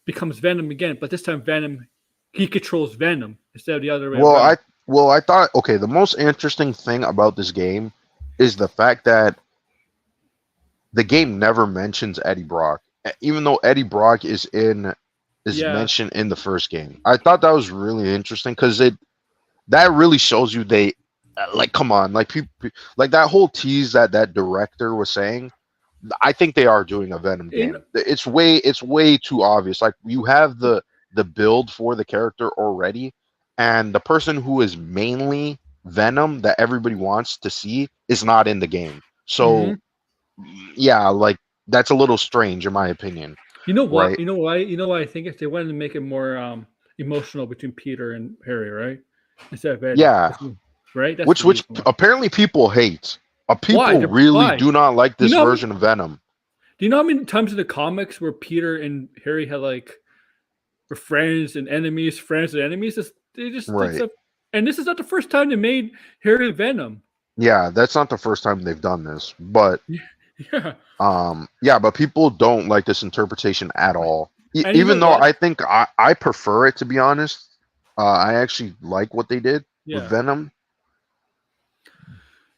becomes Venom again, but this time Venom, he controls Venom instead of the other way around. I thought, the most interesting thing about this game is the fact that the game never mentions Eddie Brock, even though Eddie Brock is mentioned in the first game. I thought that was really interesting because that really shows you they come on, like people like that whole tease that director was saying. I think they are doing a Venom game. It's way too obvious. Like you have the build for the character already, and the person who is mainly Venom that everybody wants to see is not in the game. So yeah, like that's a little strange in my opinion. You know what? Right? You know why I think if they wanted to make it more emotional between Peter and Harry, right? Instead of Eddie. Yeah. Right? That's which apparently people hate. People really do not like this version of Venom. Do you know how many times in the comics where Peter and Harry had were friends and enemies? They just did stuff. And this is not the first time they made Harry Venom. Yeah, that's not the first time they've done this. But but people don't like this interpretation at all. Even though I think I prefer it, to be honest. I actually like what they did with Venom.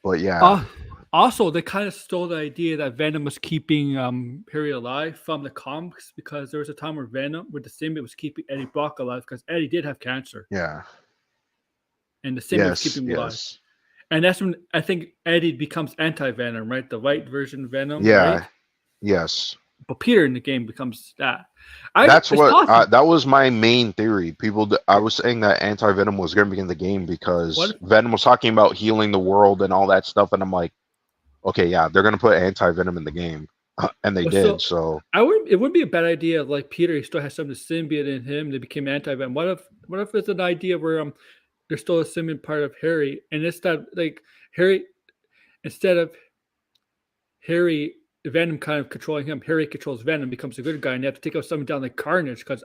But yeah. Also, they kind of stole the idea that Venom was keeping Harry alive from the comics because there was a time where the symbiote was keeping Eddie Brock alive because Eddie did have cancer. Yeah. And the symbiote was keeping him alive. And that's when I think Eddie becomes anti-Venom, right? The white version of Venom. Yeah. Right? Yes. but Peter in the game becomes that. That's It's what possible. that was my main theory. I was saying that anti venom was going to be in the game because What? Venom was talking about healing the world and all that stuff, and I'm like, okay, yeah, they're going to put anti venom in the game, and they did. So So it would be a bad idea if like Peter he still has some of the symbiote in him. They became anti-venom. What if it's an idea where there's still a symbiote part of Harry, and it's that like Harry instead of Harry Venom kind of controlling him, Harry controls Venom, becomes a good guy, and you have to take out someone down like Carnage. Because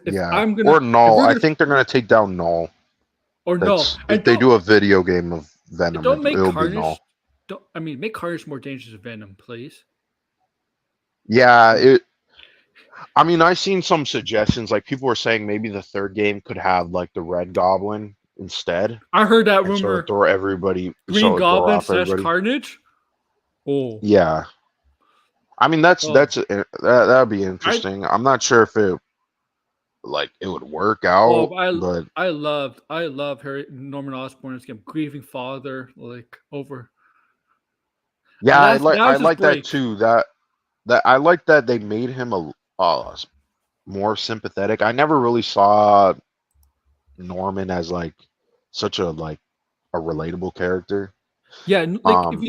yeah, or if Null. we're I gonna think they're going to take down Null. or no, That's if and they do a video game of Venom, don't make it'll be Null. Carnage. Don't I mean make Carnage more dangerous than Venom, please. Yeah, I mean, I've seen some suggestions. Like people were saying maybe the third game could have like the Red Goblin instead, I heard that and sort of rumor. throw everybody, Green sort of throw Goblin off slash everybody. Carnage. Oh, Yeah, I mean oh. that'd be interesting. I'm not sure if it would work out, but I love Harry Norman Osborn's game, grieving father, like over. yeah, That I was his like that break. too. That I like that they made him more sympathetic. I never really saw Norman as like such a a relatable character. Yeah, like Um, if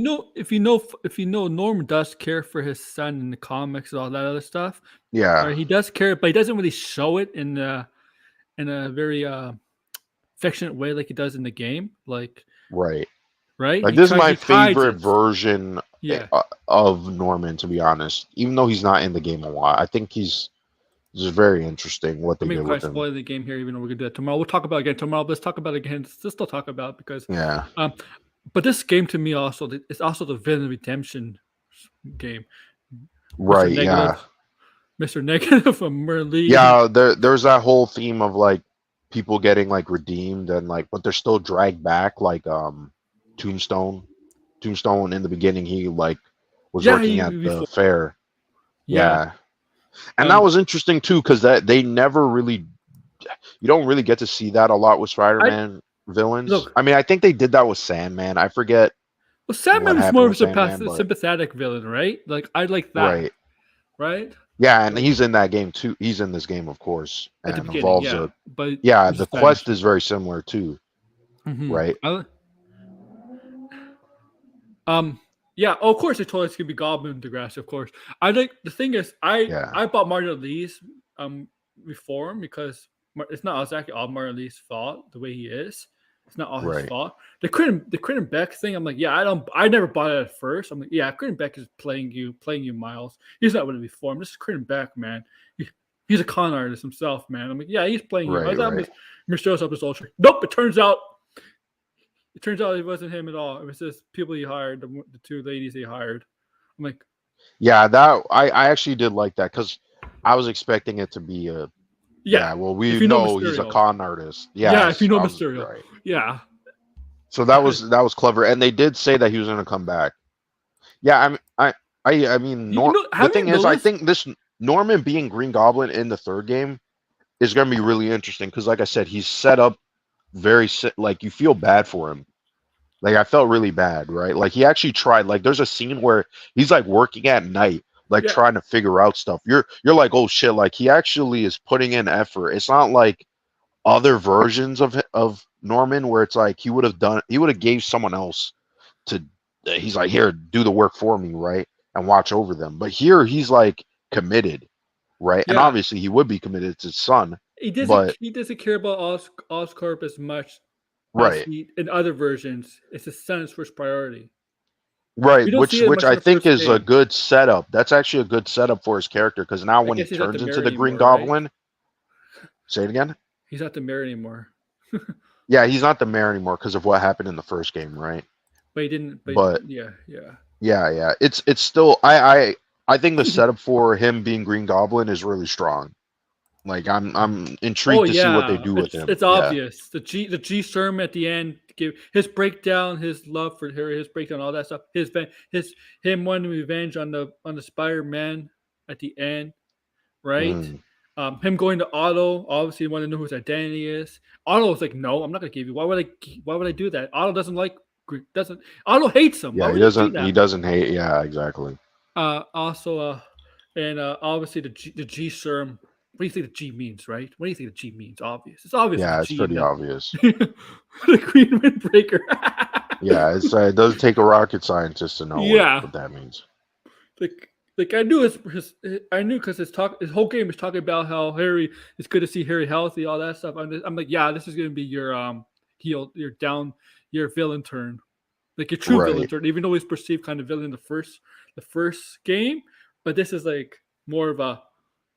you know Norman does care for his son in the comics and all that other stuff. yeah, Right, he does care, but he doesn't really show it in a very affectionate way like he does in the game. Like right. right, Like this is my he hides favorite it. version Yeah. of Norman, to be honest. Even though he's not in the game a lot, I think he's just very interesting what I they mean, did probably with him. spoiling the game here, even though we're gonna do that tomorrow. We'll talk about it again tomorrow. Let's talk about it again. Let's still talk about it because, Yeah, but this game to me also it's also the villain redemption game. Mister right. Yeah, Negative, Mister Negative from Merlee. yeah. There's that whole theme of like people getting like redeemed and like, but they're still dragged back. Like Tombstone. Tombstone in the beginning, he like was Yeah, working he at the before. fair. Yeah, Yeah, and that was interesting too because that they never really you don't really get to see that a lot with I Spider-Man villains. look. I mean, I think they did that with Sandman. I forget Well, what Sandman was happened more with of a Sandman, but sympathetic villain, right? Like I like that, right. right? Yeah, and Like he's in that game too. He's in this game, of course, at the and beginning, involves yeah, a but yeah. he's The a Spanish. quest is very similar too, right? Yeah, oh, of course they told us it's gonna be Goblin Degrassi, of course. I like the thing is Yeah, I bought Martin Lee's before him because it's not exactly all Martin Lee's fault the way he is. It's not all his right, fault. The Quentin Beck thing, I'm like, yeah, I never bought it at first. I'm like, yeah, Quentin Beck is playing you, Miles. He's not what he before him. This is Quentin Beck, man. He's a con artist himself, man. I'm like, yeah, he's playing you. I right, thought right. Mysterio's up his ultra. Nope, it turns out it wasn't him at all. It was just people he hired, the two ladies he hired. I'm like, Yeah, that I actually did like that because I was expecting it to be a yeah. Well, If we you know know he's a Mysterio, con artist. yeah. If you Yes, know I was Mysterio, right. yeah. So that was clever, and they did say that he was going to come back. Yeah, I mean, the Have you thing is, I noticed? think this Norman being Green Goblin in the third game is going to be really interesting because, like I said, he's set up like you feel bad for him. Like I felt really bad, right? Like he actually tried. Like there's a scene where he's like working at night, like Yeah, trying to figure out stuff. You're like, oh shit! Like he actually is putting in effort. It's not like other versions of Norman where it's like he would have gave someone else to he's like, here, do the work for me, right, and watch over them. But here he's like committed, right, and yeah. obviously he would be committed to his son, He but doesn't care about Oscorp as much as right, he in other versions. It's his son's first priority. right, We don't see it which much in I the think first is a game. good setup. That's actually a good setup for his character because now I when he guess he's not the turns mayor into the Green anymore, right? Goblin, say it again. He's not the mayor anymore. Yeah, he's not the mayor anymore because of what happened in the first game, right? But he didn't. But But yeah, yeah. yeah, it's still I think the setup for him being Green Goblin is really strong. Like I'm Oh intrigued to see what they yeah, do with him. it's Yeah. obvious. The G sermon at the end give his breakdown, his love for Harry, his breakdown, all that stuff. Him wanting revenge on the Spider-Man at the end, right? Mm. Him going to Otto, obviously want to know who his identity is. Otto was like, no, I'm not gonna give you. Why would I do that? Otto Otto hates him. Why Yeah, would he do he that? doesn't hate. Yeah, exactly. Also, and obviously the G serum. What do you think the G means, right? What do you think the G means? Obvious. It's obvious. Yeah, The it's G in pretty obvious. the Green Windbreaker. Yeah, it doesn't take a rocket scientist to know Yeah, what that means. like I knew I knew because his whole game is talking about how Harry. It's good to see Harry healthy, all that stuff. I'm like, yeah, this is gonna be your your villain turn, like your true villain Right. turn. Even though he's perceived kind of villain in the first game, but this is like more of a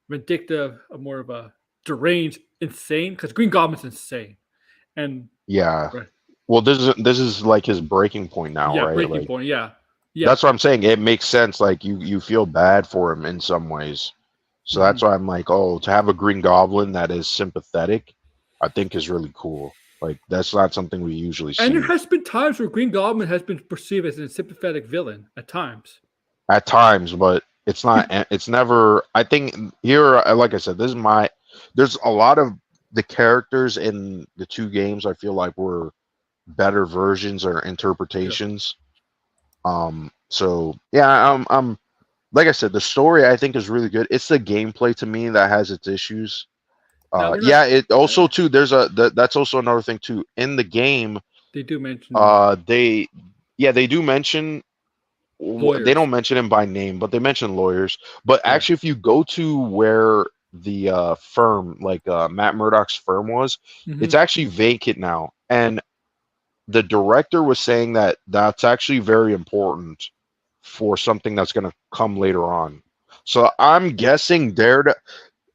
vindictive, more of a deranged, insane. Because Green Goblin's insane, and Yeah. right, Well, this is like his breaking point now, yeah, right? breaking Like point, yeah, yeah. that's what I'm saying. It makes sense. Like you feel bad for him in some ways. So that's Mhm. why I'm like, oh, to have a Green Goblin that is sympathetic, I think is really cool. Like that's not something we usually And there see has been times where Green Goblin has been perceived as a sympathetic villain at times. at times, but it's not. It's never. I think here, like I said, this is my. There's a lot of the characters in the two games. I feel like were better versions or Yeah. interpretations. So yeah, I'm like I said, the story I think is really good. It's the gameplay to me that has its issues. Now they're not. Yeah, it also too. That's also another thing too. In the game, They do mention they yeah they do mention they lawyers. don't mention him by name, but they mention lawyers. But Yeah. actually, if you go to where the firm, like Matt Murdock's firm was, Hmm. it's actually vacant now, and the director was saying that that's actually very important for something that's going to come later on. So I'm guessing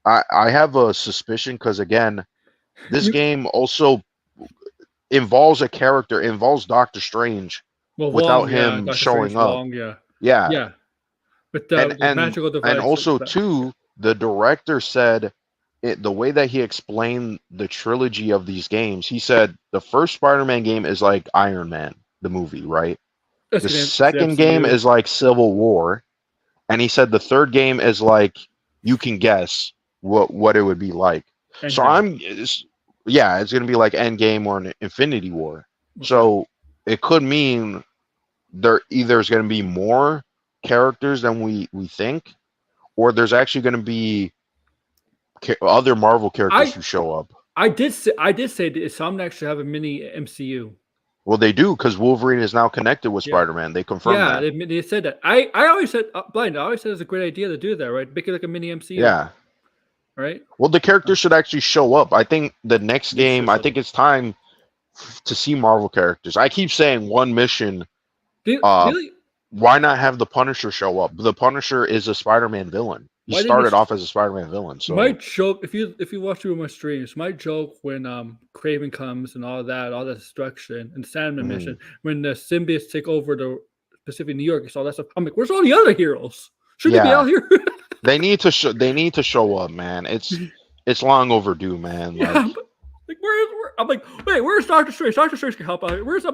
I have a suspicion because again, this You game also involves a character, involves Doctor Strange well, without Wong, yeah, him Doctor Strange showing up. Wong, yeah, Yeah. yeah, with And the and magical and device. also too, the director said the way that he explained the trilogy of these games, he said the first Spider-Man game is like Iron Man, the movie, right? That's The good. It's the second game MCU is like Civil War, and he said the third game is like you can guess what it would be like. So Endgame. yeah, it's gonna be like Endgame or an Infinity War. Okay. So it could mean there either is gonna be more characters than we think, or there's actually gonna be other Marvel characters I who show up. I did say that some actually have a mini MCU. Well, they do because Wolverine is now connected with Yeah, Spider-Man. They confirmed yeah, that. they said that. I always said blind. I always said it's a great idea to do that, right? Make it like a mini MCU, Yeah. right? Well, the characters should actually show up. I think the next They game, should I show think them. it's time to see Marvel characters. I keep saying one mission. The Uh, only why not have the Punisher show up? The Punisher is a Spider-Man villain. He why didn't started he? off as a Spider-Man villain. My So, joke, if you watch through my streams, my joke when Craven comes and all that destruction and Sandman mhm. mission, when the symbiotes take over the Pacific New York and all that stuff, I'm like, where's all the other heroes? Shouldn't they be Yeah, out here? they need to show. They need to show up, man. It's long overdue, man. Yeah, Like, but like I'm like, wait, where's Doctor Strange? Doctor Strange can help out here. Where's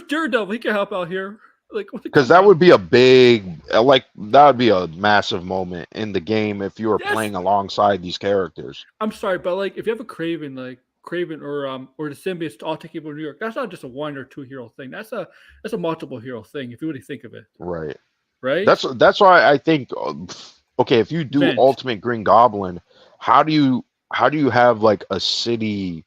Daredevil? He can help out here. Like, what? because Come that on. would be a big, like, that would be a massive moment in the game if you were Yes, playing alongside these characters. I'm sorry, but like, if you have a Craven, like Craven or the symbiotes all taking over New York, that's not just a one or two hero thing. That's a multiple hero thing. If you really think of it, Right. right? That's why I think okay, if you do Vent. Ultimate Green Goblin, how do you have like a city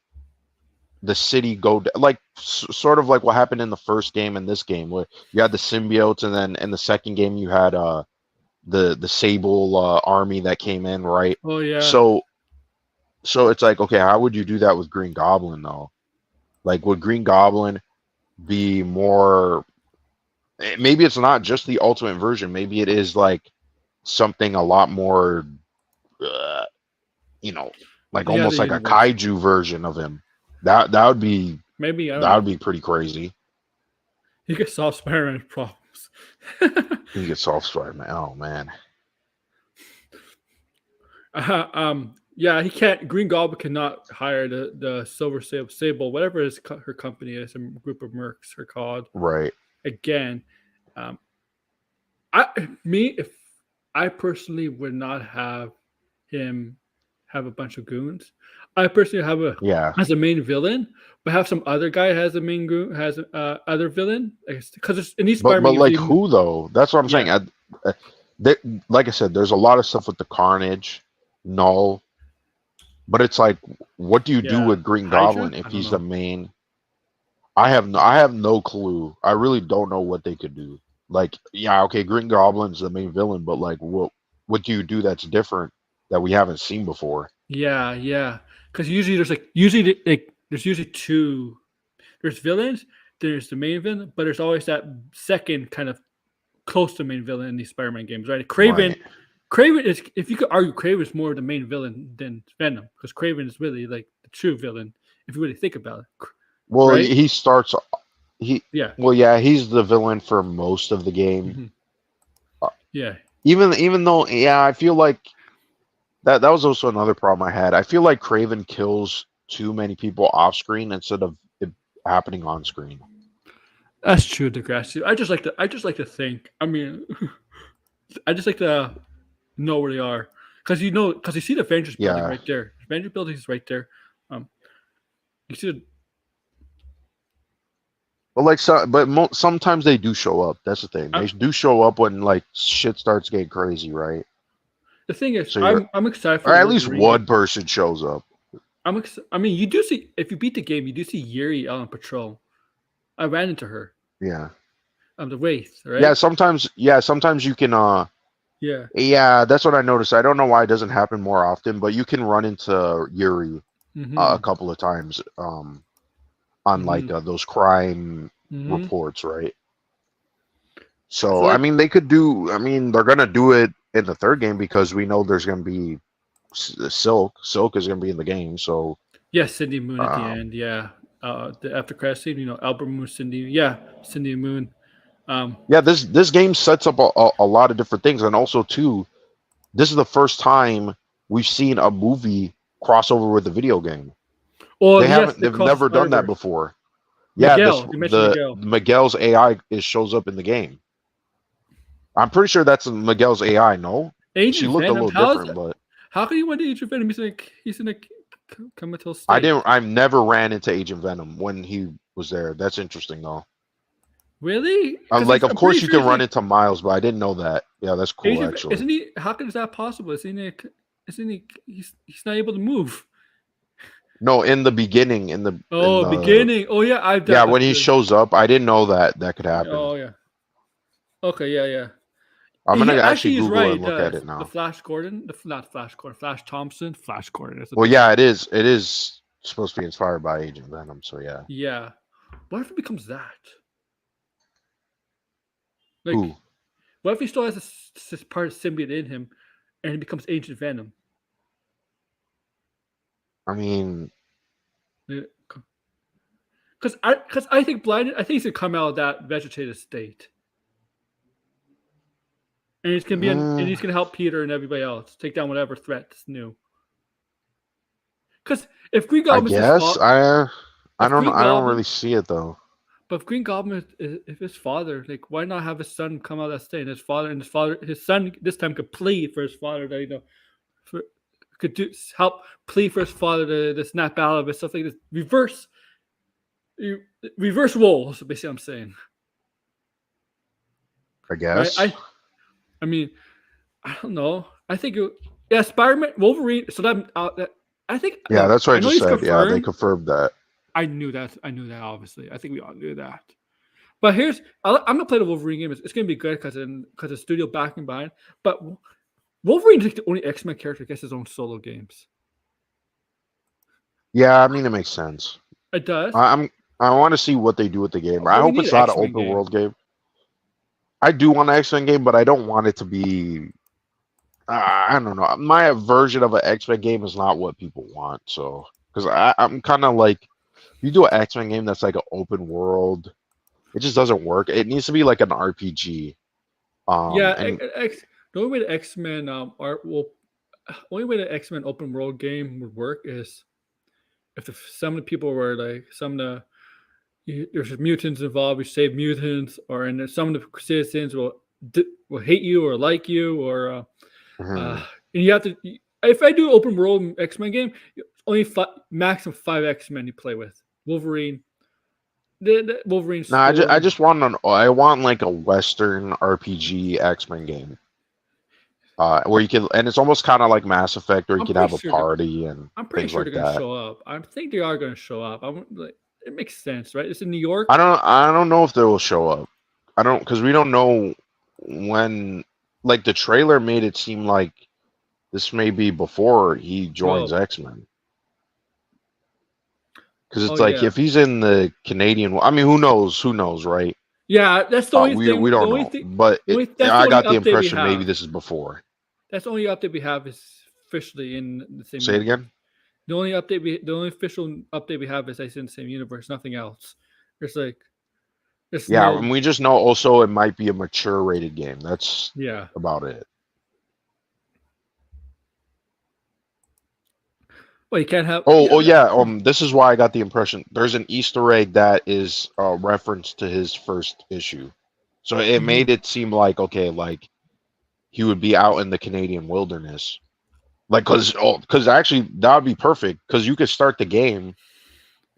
the city go like sort of like what happened in the first game and this game where you had the symbiotes and then in the second game you had the Sable army that came in, right? Oh yeah, So it's like okay, how would you do that with Green Goblin though? Like would Green Goblin be more maybe it's not just the ultimate version, maybe it is like something a lot more uh, you know, like the other almost like a universe. kaiju version of him. That would be Maybe I don't that would know. be pretty crazy. He could solve Spider-Man's problems. He gets off Spider-Man. Oh man. Yeah, he can't. Green Goblin cannot hire the Silver Sable, whatever her company is, a group of mercs are called. Right. Again, um, I me if I personally would not have him have a bunch of goons. I personally have a Yeah. as a main villain, but have some other guy has a main goon other villain because in each But Spider-Man you like see who though? That's what I'm saying. yeah like I said, there's a lot of stuff with the Carnage, Null, but it's like, what do you do Yeah. with Green Hydra? Goblin if I don't he's the know. main? I have no clue. I really don't know what they could do. Like, yeah, okay, Green Goblin's the main villain, but like, what do you do that's different that we haven't seen before? Yeah, yeah. Because usually there's two. There's villains. There's the main villain, but there's always that second kind of close to main villain in these Spider-Man games, right? Right. Craven is, if you could argue, Craven is more the main villain than Venom, because Craven is really like the true villain if you really think about it, Well, right? he starts. He. Yeah. Well, yeah, he's the villain for most of the game. Hmm. Uh, Yeah. even though, yeah, I feel like that was also another problem I had. I feel like Craven kills too many people off screen instead of it happening on screen. That's true, Degrassi. I just like to think. I mean, I just like to know where they are, because you see the Avengers building Yeah, right there. The Avengers building is right there. Um, you see but sometimes they do show up. That's the thing. They do show up when like shit starts getting crazy, right? the thing is, So I'm excited for or the at least Wolverine one game. person shows up. I mean, you do see, if you beat the game, you do see Yuri out on patrol. I ran into her Yeah, on the Wraith, yeah. right? Sometimes you can. Yeah. Yeah, that's what I noticed. I don't know why it doesn't happen more often, but you can run into Yuri a Mm-hmm. couple of times on like Mm-hmm. those crime Mm-hmm. reports, right? So So I like, mean, they could do. I mean, they're gonna do it in the third game because we know there's gonna be Silk. Silk is gonna be in the game, so yeah, Cindy Moon at the um, end. Yeah. The after credit scene, Albert Moon, Cindy. Yeah, Cindy Moon. Um, yeah, this game sets up a lot of different things, and also too, this is the first time we've seen a movie crossover with the video game. oh They yes, haven't. the They've Cross never Spider done that Verse. before. Yeah, this Miguel. You mentioned the Miguel. Miguel's AI shows up in the game. I'm pretty sure that's Miguel's AI. No, she Agent looked a Venom. little different, but How can you win the Agent Venom? He's in a comatose I state. didn't. I've never ran into Agent Venom when he was there. That's interesting though. Really? Like, of I'm pretty course you sure can he's run like into Miles, but I didn't know that. Yeah, that's cool Agent. actually. Isn't he? How is that possible? Isn't he? He's not able to move. No, in the beginning, in Oh, the beginning. Oh yeah, I've yeah, done. when he Okay. shows up, I didn't know that could happen. Oh yeah. Okay. Yeah. Yeah. I'm He gonna actually actually is Google right. and He look at does. it The now. Flash Gordon. Not Flash Gordon. Flash Thompson. Flash Gordon. That's what Well, they yeah, say. it is. It is supposed to be inspired by Agent Venom. So yeah. Yeah. What if it becomes that? Like, Who? what if he still has this part of symbiote in him, and he becomes Agent Venom? I mean, Because I think blinded. I think he's gonna come out of that vegetative state, and mm, he's gonna help Peter and everybody else take down whatever threat is new. Because if Green I Goblin is his guess fault, I if don't Green I don't Goblin, really see it though. but if Green Goblin is if his father, like, why not have his son come out of that state? And his son this time could plead for his father to, for, could do help plead for his father to snap out of it, stuff like this. Reverse roles, basically. I'm saying, I right? guess. I mean, I don't know. I think yeah, Spider-Man, Wolverine. So I think Yeah, that's what I I know just he's said. Yeah, they confirmed. confirmed that. I knew that. I knew that. Obviously, I think we all knew that. But I'm gonna play the Wolverine game. It's gonna be good because the studio backing behind. But Wolverine's like the only X-Men character that gets his own solo games. Yeah, I mean it makes sense. It does. I want to see what they do with the game. I But we hope need it's an not an X-Men open game. world game. I do want an X-Men game, but I don't want it to be. I don't know. My version of an X-Men game is not what people want. So, because I'm kind of like, you do an X-Men game that's like an open world, it just doesn't work. It needs to be like an RPG. Yeah, And the only way the X-Men only way the X-Men open world game would work is if some of the people were like some of there's mutants involved, you save mutants, or and then some of the citizens will hate you or like you, or mhm. and you have to. If I do open world X-Men game, only maximum 5 X-Men you play with. Wolverine, the Wolverine No, I Storm. just want I want like a Western RPG X-Men game. where you can, and it's almost kind of like Mass Effect, where you I'm can pretty have a sure. party and I'm pretty things sure like they're gonna that. show up. I think they are gonna show up. Like, it makes sense, right? It's in New York. I don't know if they will show up. I don't, because we don't know when. Like the trailer made it seem like this may be before he joins Oh, X-Men. Because oh it's like yeah, if he's in the Canadian, I mean, who knows? Who knows, right? yeah. That's the only We thing. don't know, but That's the I only got the update we impression maybe have. this is before. That's the only update we have is officially in the same Say it universe. again. The only official update we have is it's in the same universe. Nothing else. There's like, there's Yeah, no. and we just know also it might be a mature rated game. That's Yeah. about it. Well, you can't have. Oh Yeah. yeah. This is why I got the impression there's an Easter egg that is a reference to his first issue, so it Mhm. made it seem like okay, like he would be out in the Canadian wilderness, like because actually that would be perfect because you could start the game,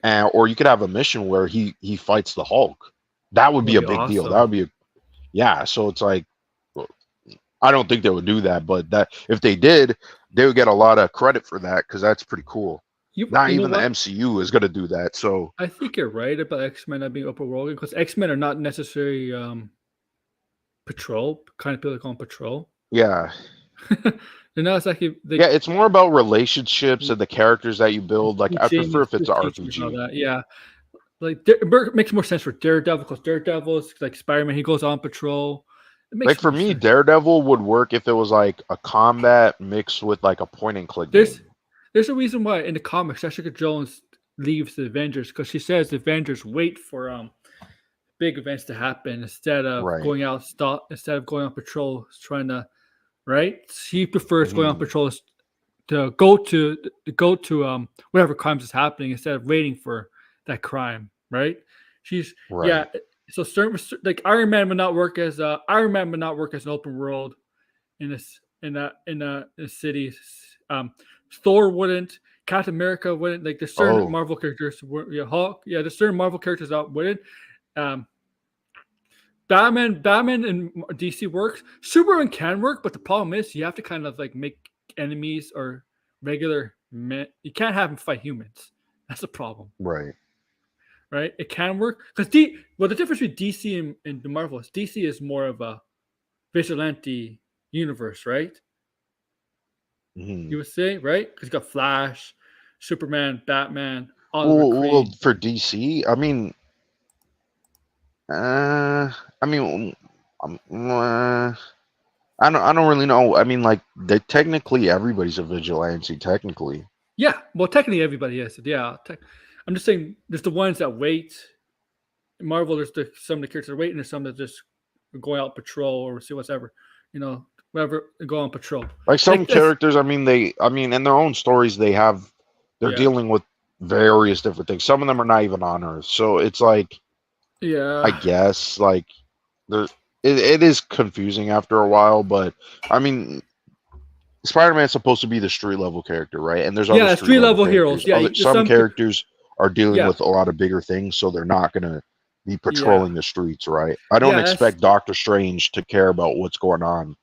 and or you could have a mission where he fights the Hulk. That would be That'd a be big deal. That awesome. would be yeah. So it's like I don't think they would do that, but that if they did, they would get a lot of credit for that because that's pretty cool. Not You know even the what? MCU is going to do that. So I think you're right about X-Men not being open world because X-Men are not necessarily patrol. Kind of people call them patrol. yeah, They're not exactly yeah, like it's more about relationships and the characters that you build. Like I prefer teaching, if it's just an teaching and all RPG. that. Yeah, like it makes more sense for Daredevil because Daredevil is like Spider-Man. He goes on patrol. It Like makes for more me, sense. Daredevil would work if it was like a combat mixed with like a point and click There's game. there's a reason why in the comics Jessica Jones leaves the Avengers because she says the Avengers wait for big events to happen Right. instead of going on patrol trying to right. She prefers going on Hmm. patrols to go to whatever crimes is happening instead of waiting for that crime. Right. She's yeah. Right. So certain like Iron Man would not work as an open world in this in a city. Um, Thor wouldn't. Captain America wouldn't. Like there's certain Oh, Marvel characters. Yeah, Hulk. Yeah, there's certain Marvel characters that wouldn't. Um, Batman and DC works. Superman can work, but the problem is you have to kind of like make enemies or regular men. You can't have them fight humans. That's the problem, right. right? It can work because the difference between DC and the Marvel is DC is more of a vigilante universe, right? Hmm. You would say, right? Because you got Flash, Superman, Batman, Oliver Well, Queen. for DC, I mean, um, uh, I don't really know. I mean, like, they technically everybody's a vigilante. Technically, Yeah, well, technically everybody is. Yeah, I'm just saying there's the ones that wait. In Marvel, there's some of the characters that wait, and there's some that just go out patrol or see whatever, whatever, go on patrol. like some Like this. characters, I mean, in their own stories, they're Yeah, dealing with various different things. Some of them are not even on Earth, so it's like, I yeah, guess, like, there, it is confusing after a while. But I mean, Spider-Man's supposed to be the street level character, right? And there's other yeah. street Street level level heroes. characters. Yeah, Other there's some some. characters are dealing Yeah, with a lot of bigger things, so they're not gonna be yeah, patrolling the streets, right? I don't yeah. That's expect Doctor Strange to care about what's going on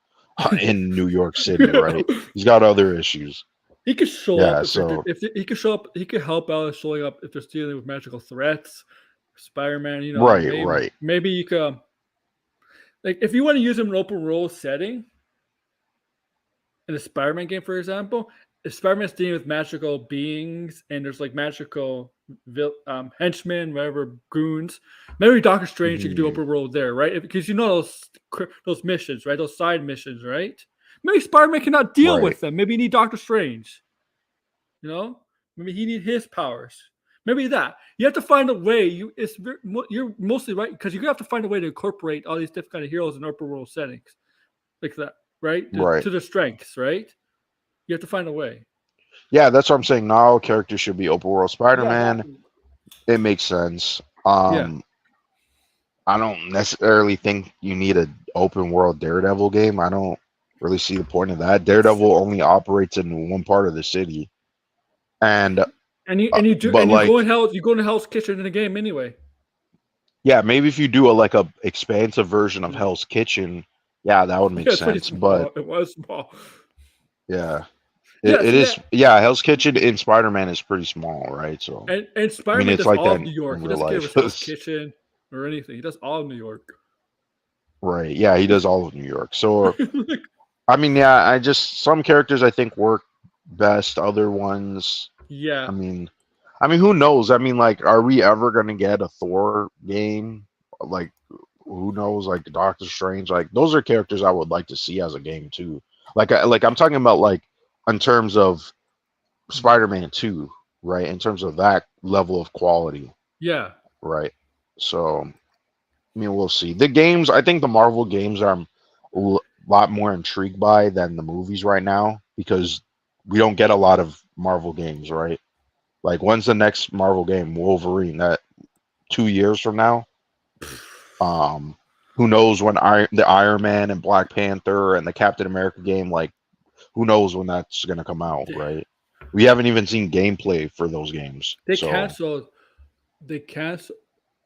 in New York City, right? He's got other issues. he could show up Yeah, if they're so if he could show up. He could help out showing up if they're dealing with magical threats. Spider-Man, right, maybe right. maybe you could like if you want to use him in an open world setting in a Spider-Man game, for example, if Spider-Man's dealing with magical beings and there's like magical henchmen, whatever goons, maybe Doctor Strange you could do Mhm. open world there, right? Because those missions, right? Those side missions, right? Maybe Spider-Man cannot deal Right. with them. Maybe you need Doctor Strange. You know, maybe he need his powers. Maybe that you have to find a way. You're mostly right because you have to find a way to incorporate all these different kind of heroes in open world settings like that, right? Right. To their strengths, right? You have to find a way. Yeah, that's what I'm saying. Now characters should be open world Yeah, that. Spider-Man. It makes sense. Yeah, I don't necessarily think you need an open world Daredevil game. I don't really see the point of that. Daredevil only operates in one part of the city, and but you like, go in Hell's Kitchen in the game anyway. yeah, maybe if you do a expansive version of Mm. Hell's Kitchen, Yeah, that would make Yeah, it's pretty sense. small. But It was small. yeah, Yeah, it see is. that, Yeah, Hell's Kitchen in Spider-Man is pretty small, right? So and I mean, Spider-Man it's does like all that of New in York. He real doesn't give life. us Hell's Kitchen or anything. He does all of New York. Right. Yeah, he does all of New York. So Like, I mean, yeah, I just some characters I think work best. Other ones, yeah, I mean, who knows? I mean, like, are we ever gonna get a Thor game? Like, who knows? Like Doctor Strange, like those are characters I would like to see as a game too. Like I'm talking about like in terms of Spider-Man 2, right? In terms of that level of quality, yeah, right? So, I mean, we'll see. The games, I think the Marvel games are a lot more intrigued by than the movies right now because we don't get a lot of Marvel games, right? Like, when's the next Marvel game? Wolverine, that 2 years from now? Um, who knows when the Iron Man and Black Panther and the Captain America game, like, who knows when that's gonna come out, right? We haven't even seen gameplay for those games. they So, canceled. They canceled.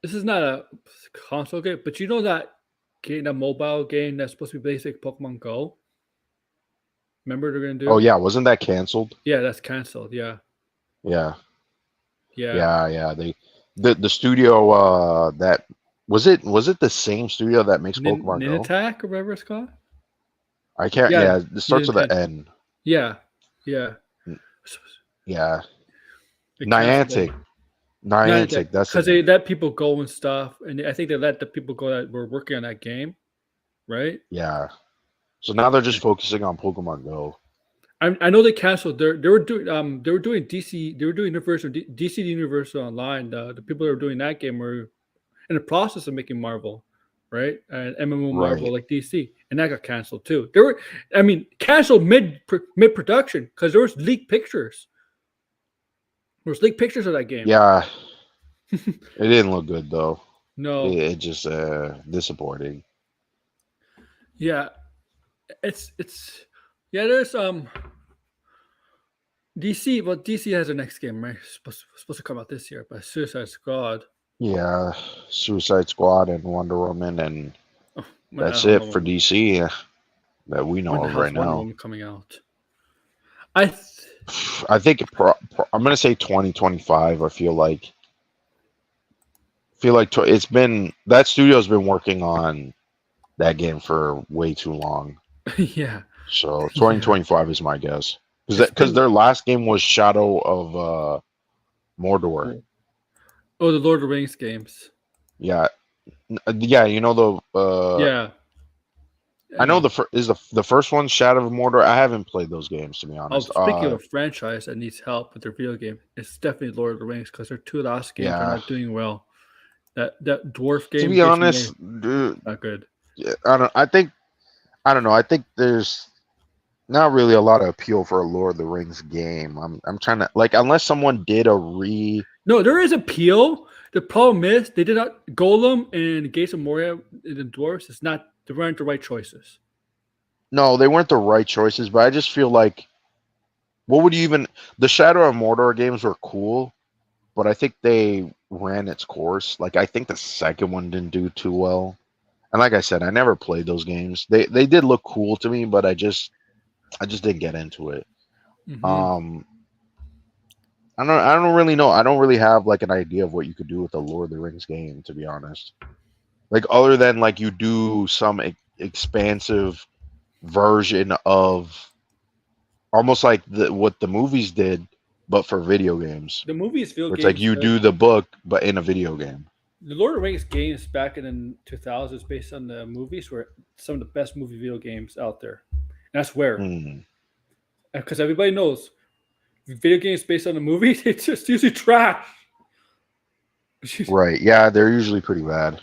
This is not a console game, but you know that game, that mobile game that's supposed to be basic Pokemon Go. Remember they're gonna oh do? yeah, wasn't that canceled? Yeah, that's canceled. Yeah, Yeah. yeah. Yeah. The studio that was it the same studio that makes Pokemon Go? Attack or whatever it's called. I can't. Yeah, Yeah, it starts with an N. yeah, yeah. Yeah, They canceled Niantic. them. Niantic. That's the Because they name. let people go and stuff, and I think they let the people go that were working on that game, right? Yeah. So now they're just focusing on Pokemon Go. I know they canceled. They were doing DC. They were doing DC Universal Online. The people that were doing that game were in the process of making Marvel, right? And MMO Marvel Right. like DC, and that got canceled too. There were, I mean, canceled mid production because there was leaked pictures. There was leaked pictures of that game. Yeah. It didn't look good though. No, It just disappointing. yeah, it's yeah. There's DC. Well, DC has their next game, right? Supposed to come out this year, but Suicide Squad. Yeah. Suicide Squad and Wonder Woman, and Oh, I that's don't it know for DC that we know when the of right hell's Wonder now. Woman coming out. I th- I think I'm gonna say 2025. I feel like it's been that studio's been working on that game for way too long. yeah, So yeah. 2025 is my guess. It's Because been their last game was Shadow of Mordor. the Lord of the Rings games. Yeah, yeah. You know Yeah, I know and the first one Shadow of Mordor. I haven't played those games to be oh, honest. speaking of a franchise that needs help with their video game, it's definitely Lord of the Rings because their two last games are Yeah. not doing well. That dwarf To game, be honest, dude, not good. I don't. I don't know. I think there's not really a lot of appeal for a Lord of the Rings game. I'm trying to like unless someone did a No, there is appeal. The problem is they did not Golem and Gates of Moria and the dwarves. It's not they weren't the right choices. No, they weren't the right choices, but I just feel like what would you even the Shadow of Mordor games were cool, but I think they ran its course. Like I think the second one didn't do too well. And like I said, I never played those games. They did look cool to me, but I just didn't get into it. Mm-hmm. Um I don't really know. I don't really have like an idea of what you could do with the Lord of the Rings game, to be honest. Like other than like you do some expansive version of almost like what the movies did, but for video games. The movies feel Where it's like games. you do the book, but in a video game. The Lord of the Rings games back in the 2000s, based on the movies, were some of the best movie video games out there. And I swear, Hmm. because everybody knows video games based on the movies, it's just usually trash. Right. Yeah, they're usually pretty bad.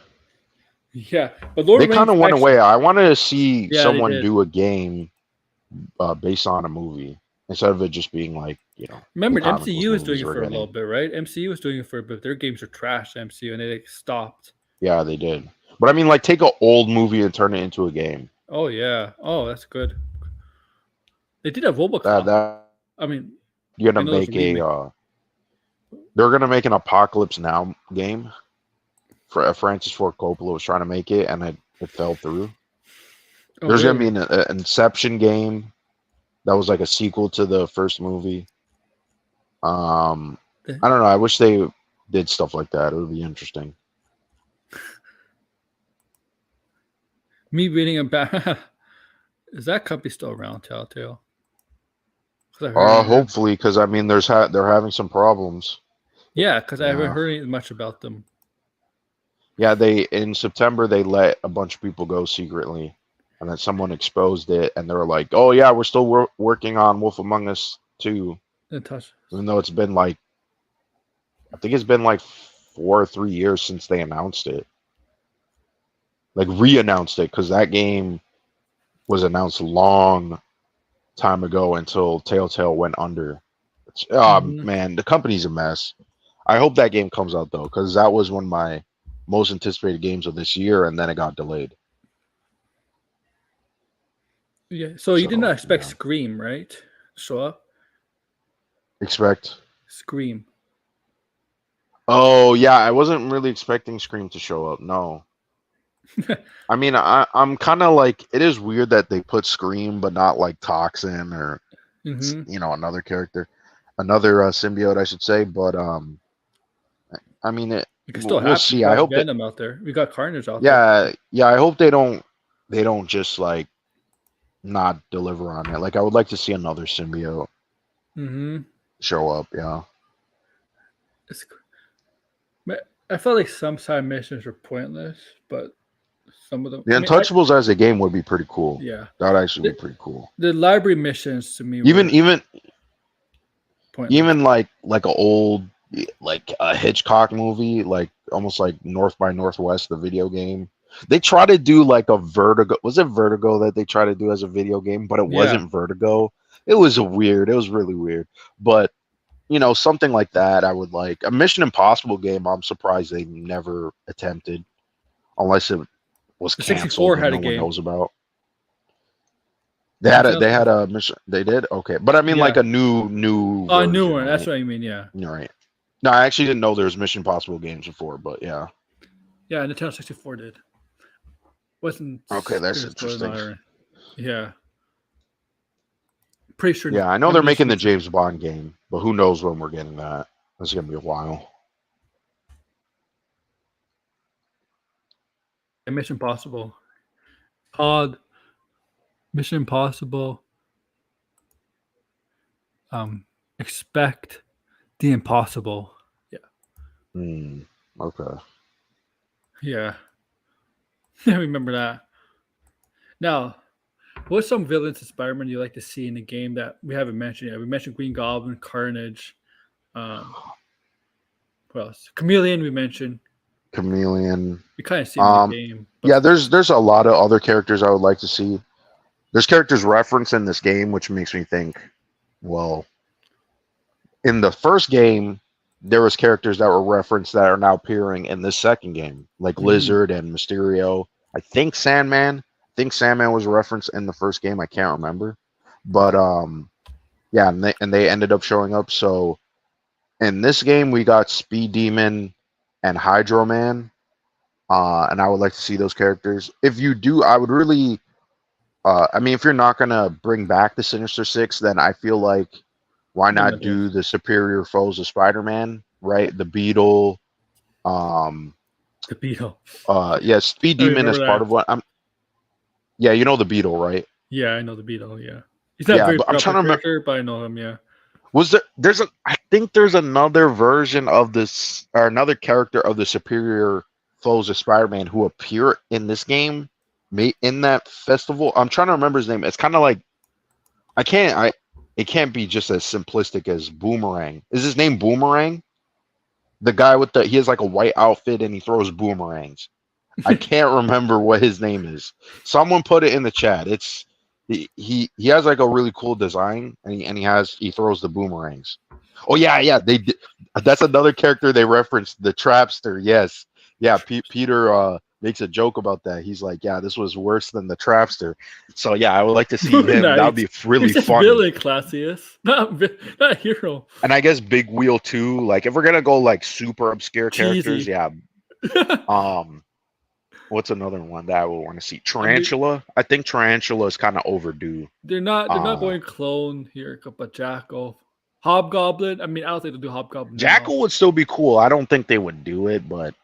Yeah, but Lord They of the kind Rings of went actually, away. I wanted to see yeah, they someone did. do a game based on a movie instead of it just being like, Remember, the comic book MCU was doing movies it we're for a little getting. bit, right? MCU was doing it for a bit. Their games are trash, MCU, and they like, stopped. Yeah, they did. But I mean, like, take an old movie and turn it into a game. Oh yeah. Oh, that's good. They did have That RoboCop. that I mean, you're I gonna know there's a make remake. they're gonna make an Apocalypse Now game. For Francis Ford Coppola was trying to make it, and it fell through. Oh, There's gonna be really? an Inception game that was like a sequel to the first movie. I don't know. I wish they did stuff like that. It would be interesting. Me reading about is that company still around, Telltale? Because I heard, Hopefully, because I mean, they're having some problems. yeah, because I haven't Yeah, heard much about them. yeah. They in September they let a bunch of people go secretly, and then someone exposed it, and they were like, "Oh yeah, we're still working on Wolf Among Us 2," In touch. even though it's been like I think it's been like 4 or 3 years since they announced it, like re-announced it, because that game was announced long time ago until Telltale went under. Mhm. Man, the company's a mess. I hope that game comes out though, because that was one of my most anticipated games of this year, and then it got delayed. Yeah. So you did not So expect yeah, Scream, right? Show up. expect. Scream. Oh yeah, I wasn't really expecting Scream to show up. No, I mean I'm kind of like it is weird that they put Scream, but not like Toxin or Mm-hmm. another character, another symbiote, I should say. But I mean It could still we'll happen. We see. I got hope that Venom out there. We got Carnage out there. yeah, I hope they don't just like not deliver on it. Like I would like to see another symbiote Mm-hmm. show up. Yeah. It's, I felt like some side missions were pointless, but some of them. The I mean, Untouchables as a game would be pretty cool. yeah. That would actually The, be pretty cool. the library missions to me Even were even pointless. even like a old like a Hitchcock movie, like almost like North by Northwest, the video game. They try to do like a Vertigo. Was it Vertigo that they try to do as a video game? But it Yeah. wasn't Vertigo. It was weird. It was really weird. But something like that I would like. A Mission Impossible game, I'm surprised they never attempted, unless it was The 64 canceled and had a no one game. knows about. And They had a mission. They did? Okay. But I mean yeah. like a new A new version, one. That's right? what I mean. Yeah. You're right. No, I actually didn't know there was Mission Impossible games before, but yeah. Yeah. Nintendo 64 did. Wasn't Okay, that's good for interesting. another. Yeah. Pretty sure. Yeah, I know I'm they're pretty making sure the James Bond game, but who knows when we're getting that. That's gonna be a while. Mission Impossible. Called Mission Impossible. Expect the impossible. Yeah. Okay. Yeah. I remember that. Now, what's some villains in Spider-Man you like to see in the game that we haven't mentioned yet? We mentioned Green Goblin, Carnage. What else? Chameleon. We mentioned. Chameleon. We kind of see him in the game. But Yeah, there's a lot of other characters I would like to see. There's characters referenced in this game, which makes me think, well, in the first game, there was characters that were referenced that are now appearing in this second game, like Lizard and Mysterio. I think Sandman. I think Sandman was referenced in the first game. I can't remember, but yeah, and they ended up showing up. So in this game, we got Speed Demon and Hydro Man, and I would like to see those characters. If you do, I would really. I mean, if you're not gonna bring back the Sinister Six, then I feel like why not do the superior foes of Spider-Man, right? The Beetle. The Beetle. Yeah, Speed Demon is part of what I'm. Yeah, you know the Beetle, right? Yeah, I know the Beetle. Yeah, he's not very but I'm trying to remember. character, but I know him. Yeah. Was I think there's another version of this, or another character of the superior foes of Spider-Man who appear in this game, in that festival. I'm trying to remember his name. It's kind of like it can't be just as simplistic as Boomerang. Is his name Boomerang? The guy he has like a white outfit and he throws boomerangs. I can't remember what his name is. Someone put it in the chat. It's he has like a really cool design and he throws the boomerangs. Oh yeah, they did. That's another character they referenced, the Trapster. Yes. Yeah, Peter makes a joke about that. He's like, yeah, this was worse than the Trapster. So yeah, I would like to see him. Nice. That would be really fun. Really classiest, not hero. And I guess Big Wheel too. Like if we're gonna go like super obscure Cheesy. characters, yeah. What's another one that I would want to see? I mean, Tarantula. I think Tarantula is kind of overdue. they're not going clone here, but Jackal, Hobgoblin. I mean, I don't think they'll do Hobgoblin now. Jackal would still be cool. I don't think they would do it, but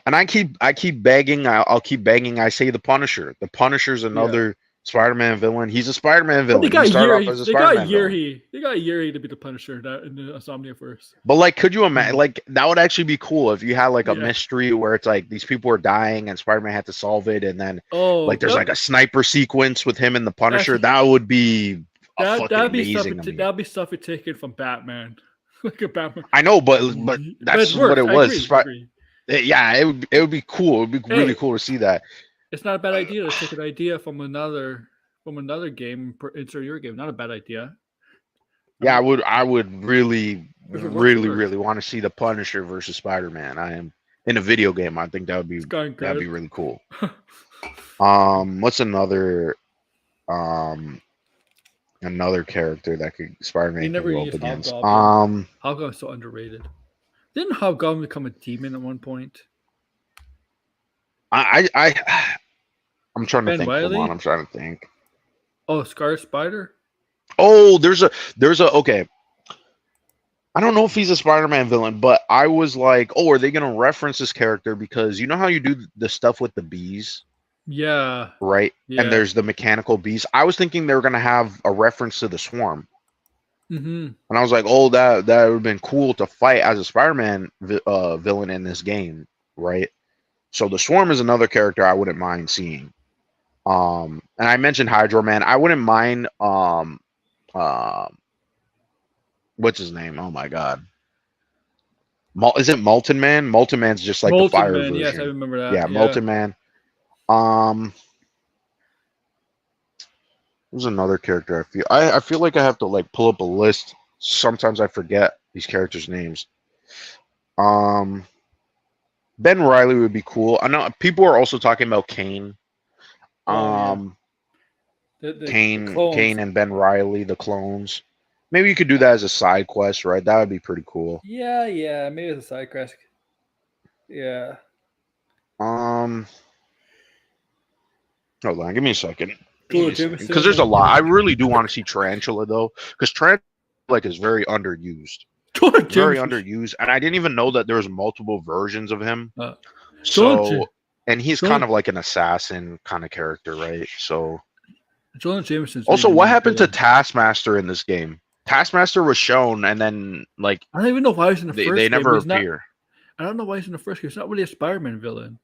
and I keep begging. I'll keep begging. I say the Punisher. The Punisher's another Spider-Man villain. He's a Spider-Man villain. He started off as a Spider-Man villain. They got Yuri to be the Punisher in the Insomnia first. But like, could you imagine? Like, that would actually be cool if you had like a mystery where it's like these people are dying and Spider-Man had to solve it, and then like there's like a sniper sequence with him and the Punisher. That would be that'd be stuff taken from Batman. Like a Batman. I know, but that's what it was. Yeah, it would be cool. It would be really cool to see that. It's not a bad idea to take an idea from another game, insert your game. Not a bad idea. Yeah, I would really want to see the Punisher versus Spider-Man. I am in a video game. I think that'd be really cool. What's another character that could Spider-Man could go up against? Hobgoblin's so underrated. Didn't Hobgoblin become a demon at one point? I'm trying to think. Hold on, I'm trying to think. Oh, Scar Spider? Oh, there's a okay. I don't know if he's a Spider-Man villain, but I was like, oh, are they gonna reference this character? Because you know how you do the stuff with the bees? Yeah. Right? Yeah. And there's the mechanical bees. I was thinking they were gonna have a reference to the Swarm. Mm-hmm. And I was like, oh, that would have been cool to fight as a Spider-Man villain in this game, right? So the Swarm is another character I wouldn't mind seeing. And I mentioned Hydro Man. I wouldn't mind what's his name? Oh my god. Is it Molten Man? Molten Man's just like the fire version. Yes, I remember that. Yeah, Molten Man. There's another character I feel like I have to like pull up a list. Sometimes I forget these characters' names. Ben Reilly would be cool. I know people are also talking about Kane. Kane and Ben Reilly, the clones. Maybe you could do that as a side quest, right? That would be pretty cool. Yeah, maybe as a side quest. Yeah. Hold on, give me a second. Because there's a lot. I really do want to see Tarantula though, because Tarantula is very underused. Very underused, and I didn't even know that there was multiple versions of him. And he's kind of like an assassin kind of character, right? So. Jonah Jameson's also, what happened to Taskmaster in this game? Taskmaster was shown, and then like I don't even know why he's in the first game. They never appear. I don't know why he's in the first game. He's not really a Spider-Man villain.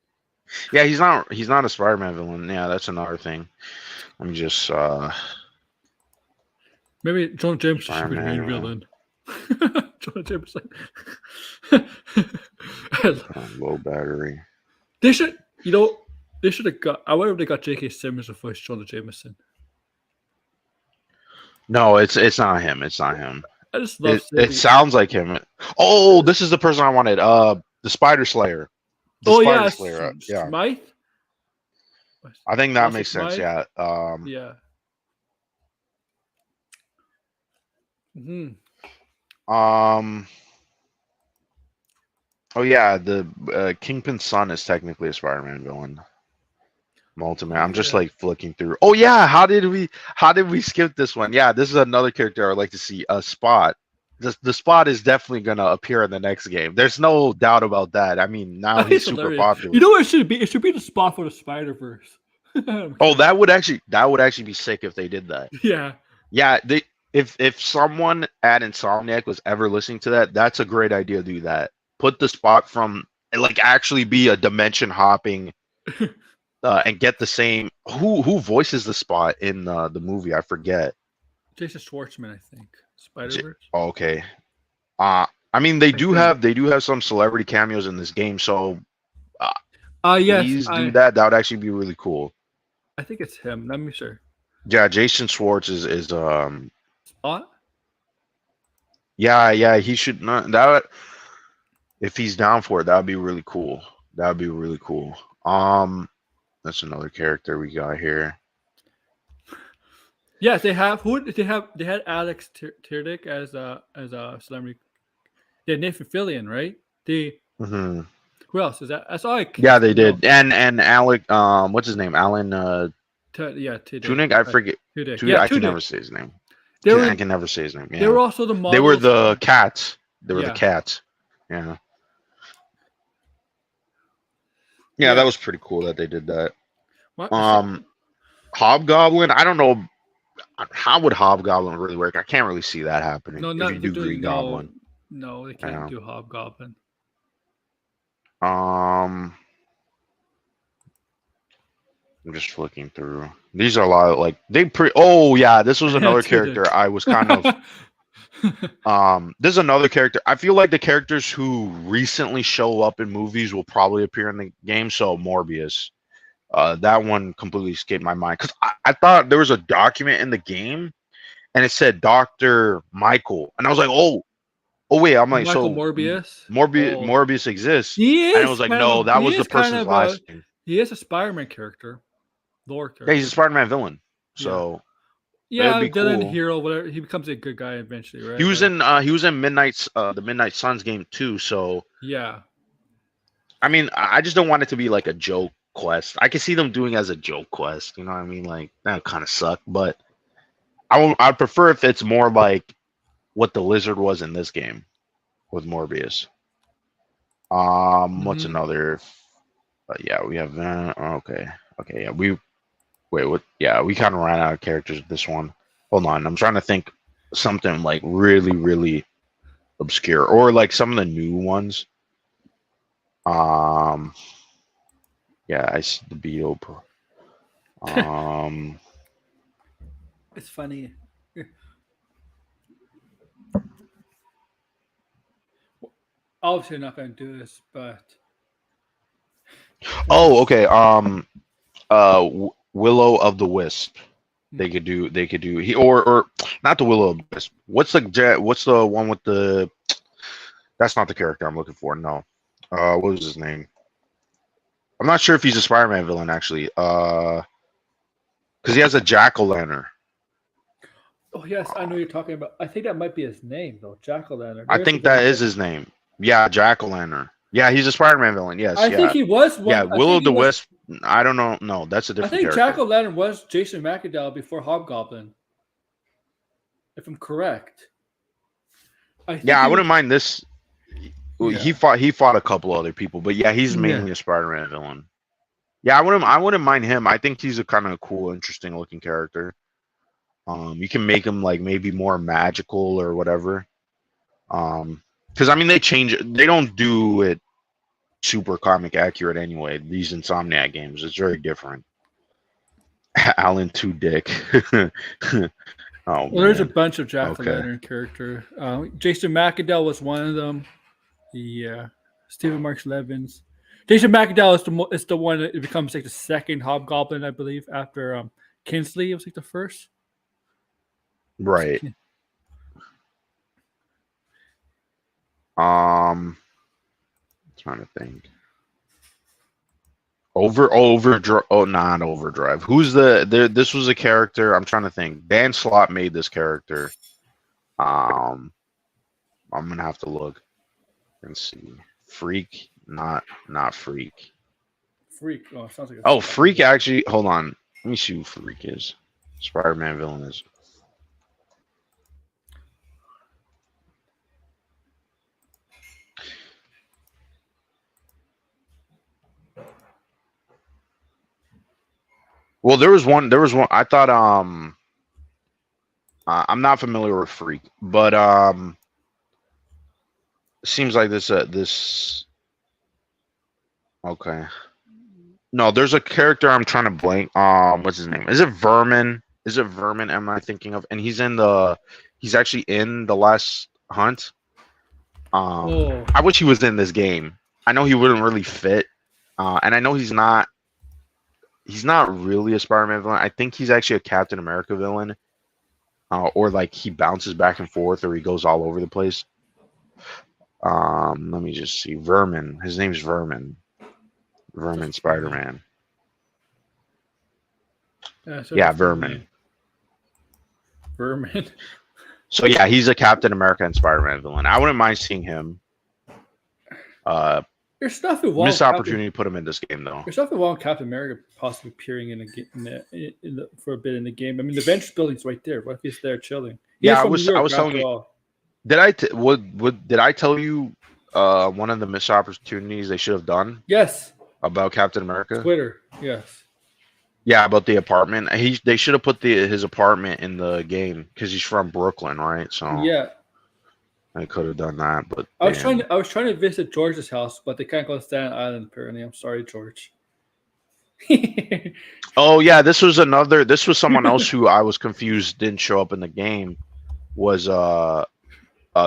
Yeah, he's not a Spider-Man villain. Yeah, that's another thing. I'm just maybe Jonah Jameson should be the main villain. Jonah Jameson. Low battery. They should have got. I wonder if they got J.K. Simmons to voice Jonah Jameson. No, it's not him. It's not him. I just love it. Sounds like him. Oh, this is the person I wanted. The Spider Slayer. Slayer. Yeah. Smythe? I think that makes sense. Yeah. Yeah. Mm-hmm. Oh yeah, the Kingpin's son is technically a Spider-Man villain. Molten Man. I'm just like flicking through. Oh yeah, how did we skip this one? Yeah, this is another character I would like to see. Spot. The Spot is definitely gonna appear in the next game. There's no doubt about that. I mean, now he's super popular. You know what it should be? It should be the Spot for the Spider-Verse. Oh, that would actually be sick if they did that. Yeah. Yeah, if someone at Insomniac was ever listening to that, that's a great idea to do that. Put the Spot from like actually be a dimension hopping and get the same who voices the Spot in the movie? I forget. Jason Schwartzman, I think. Spider-Verse. Okay. I mean they do have some celebrity cameos in this game, so yes, please do that. That would actually be really cool. I think it's him. Let me sure. Yeah, Jason Schwartz is Spot? Yeah, he should not that if he's down for it, that would be really cool. That would be really cool. That's another character we got here. Yes, they have they had Alex Tierdick as a celebrity. Yeah, Nathan Fillion, right? Who else is that? That's all I can Yeah, they know. did. And Alec, what's his name? Alan Tudyk. I forget. Tudyk. Tudyk. Yeah, I can Tudyk. never say his name. They were I can never say his name. they Yeah. were also the models. They were the cats. They were the Yeah. cats. Yeah. Yeah, Yeah. that was pretty cool that they did that. What? Hobgoblin. I don't know how would Hobgoblin really work. I can't really see that happening No, if you not do literally. Green Goblin. No, they can't Yeah. do Hobgoblin. I'm just flicking through. These are a lot of like they pre. Oh yeah, this was another character. I was kind of. This is another character. I feel like the characters who recently show up in movies will probably appear in the game. So Morbius. That one completely escaped my mind because I thought there was a document in the game and it said Dr. Michael. And I was like, oh wait, I'm like, Michael so Morbius. Morbius exists. He And it is was like, kind of no, that he was the is kind person's of last name. He is a Spider-Man character, lore character. Yeah, he's a Spider-Man villain. So yeah, it'd be villain, cool. hero, whatever. He becomes a good guy eventually, right? He was in the Midnight Suns game too. So yeah. I mean, I just don't want it to be like a joke quest. I can see them doing it as a joke quest. You know what I mean? Like that would kind of suck, but I'd prefer if it's more like what the Lizard was in this game with Morbius. What's another? Yeah, we have that. Okay, yeah, what? Yeah, we kind of ran out of characters with this one. Hold on, I'm trying to think something like really, really obscure or like some of the new ones. Yeah, I see the Beetle. It's funny. Obviously, not going to do this, but. Oh, okay. Willow of the Wisp. They could do. He or not the Willow of the Wisp. What's the one with the? That's not the character I'm looking for. No. What was his name? I'm not sure if he's a Spider-Man villain actually. Because he has a jack-o'-lantern. Oh yes, I know what you're talking about. I think that might be his name though, jack-o'-lantern. I think that is his name. Yeah, jack-o'-lantern. Yeah, he's a Spider-Man villain. Yes. I think he was one. Yeah, Willow the Wisp. I don't know. No, that's a different character. Jack-o'-lantern was Jason McAdowell before Hobgoblin. If I'm correct. I wouldn't mind this. Yeah. He fought a couple other people, but yeah, he's mainly a Spider-Man villain. Yeah, I wouldn't mind him. I think he's a kind of cool, interesting looking character. You can make him like maybe more magical or whatever. Because I mean they don't do it super comic accurate anyway. These Insomniac games, it's very different. Alan Tudyk. Well, there's a bunch of jack-o'-lantern character. Jason McAdowell was one of them. Yeah, Stephen Marks Levins. Jason McAdowell is the one that becomes like the second Hobgoblin, I believe, after Kinsley was like the first. Right. Trying to think. Overdrive. Oh, not Overdrive. Who's this was a character. I'm trying to think. Dan Slott made this character. I'm gonna have to look and see. Freak, not Freak. Freak. Oh, it sounds like. Freak. Actually, hold on. Let me see who Freak is. Spider-Man villain is. Well, there was one. I thought. I'm not familiar with Freak, but seems like this. Okay. No, there's a character I'm trying to blank. What's his name? Is it Vermin? Am I thinking of? And he's actually in the Last Hunt. I wish he was in this game. I know he wouldn't really fit, and I know he's not really a Spider-Man villain. I think he's actually a Captain America villain, or like he bounces back and forth, or he goes all over the place. Let me just see. Vermin. His name's Vermin. Vermin Spider-Man. Yeah, Vermin. Vermin. So yeah, he's a Captain America and Spider-Man villain. I wouldn't mind seeing him There's nothing wrong. Missed opportunity to put him in this game though. There's nothing wrong with Captain America possibly appearing for a bit in the game. I mean, the bench building's right there. What if he's there chilling? I was telling you. Did I did I tell you one of the missed opportunities they should have done? Yes. About Captain America? Twitter, yes. Yeah, about the apartment. They should have put his apartment in the game because he's from Brooklyn, right? So yeah, I could have done that, but I was trying to visit George's house, but they can't go to Staten Island apparently. I'm sorry, George. Oh yeah, this was someone else who I was confused didn't show up in the game. Was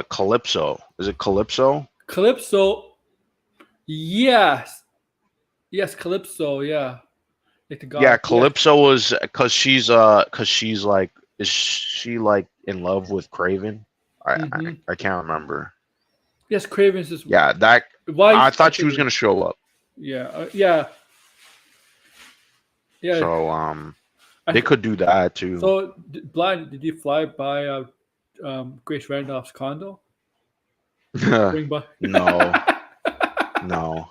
Calypso. Is it Calypso? Calypso. Yes. Yes, Calypso, yeah. Like the god. Yeah, Calypso was because she's like, is she like in love with Craven? I can't remember. Yes, Craven's is that. I thought she was gonna show up. Yeah, yeah. So they could do that too. So Blind, did you fly by Grace Randolph's condo? No. No.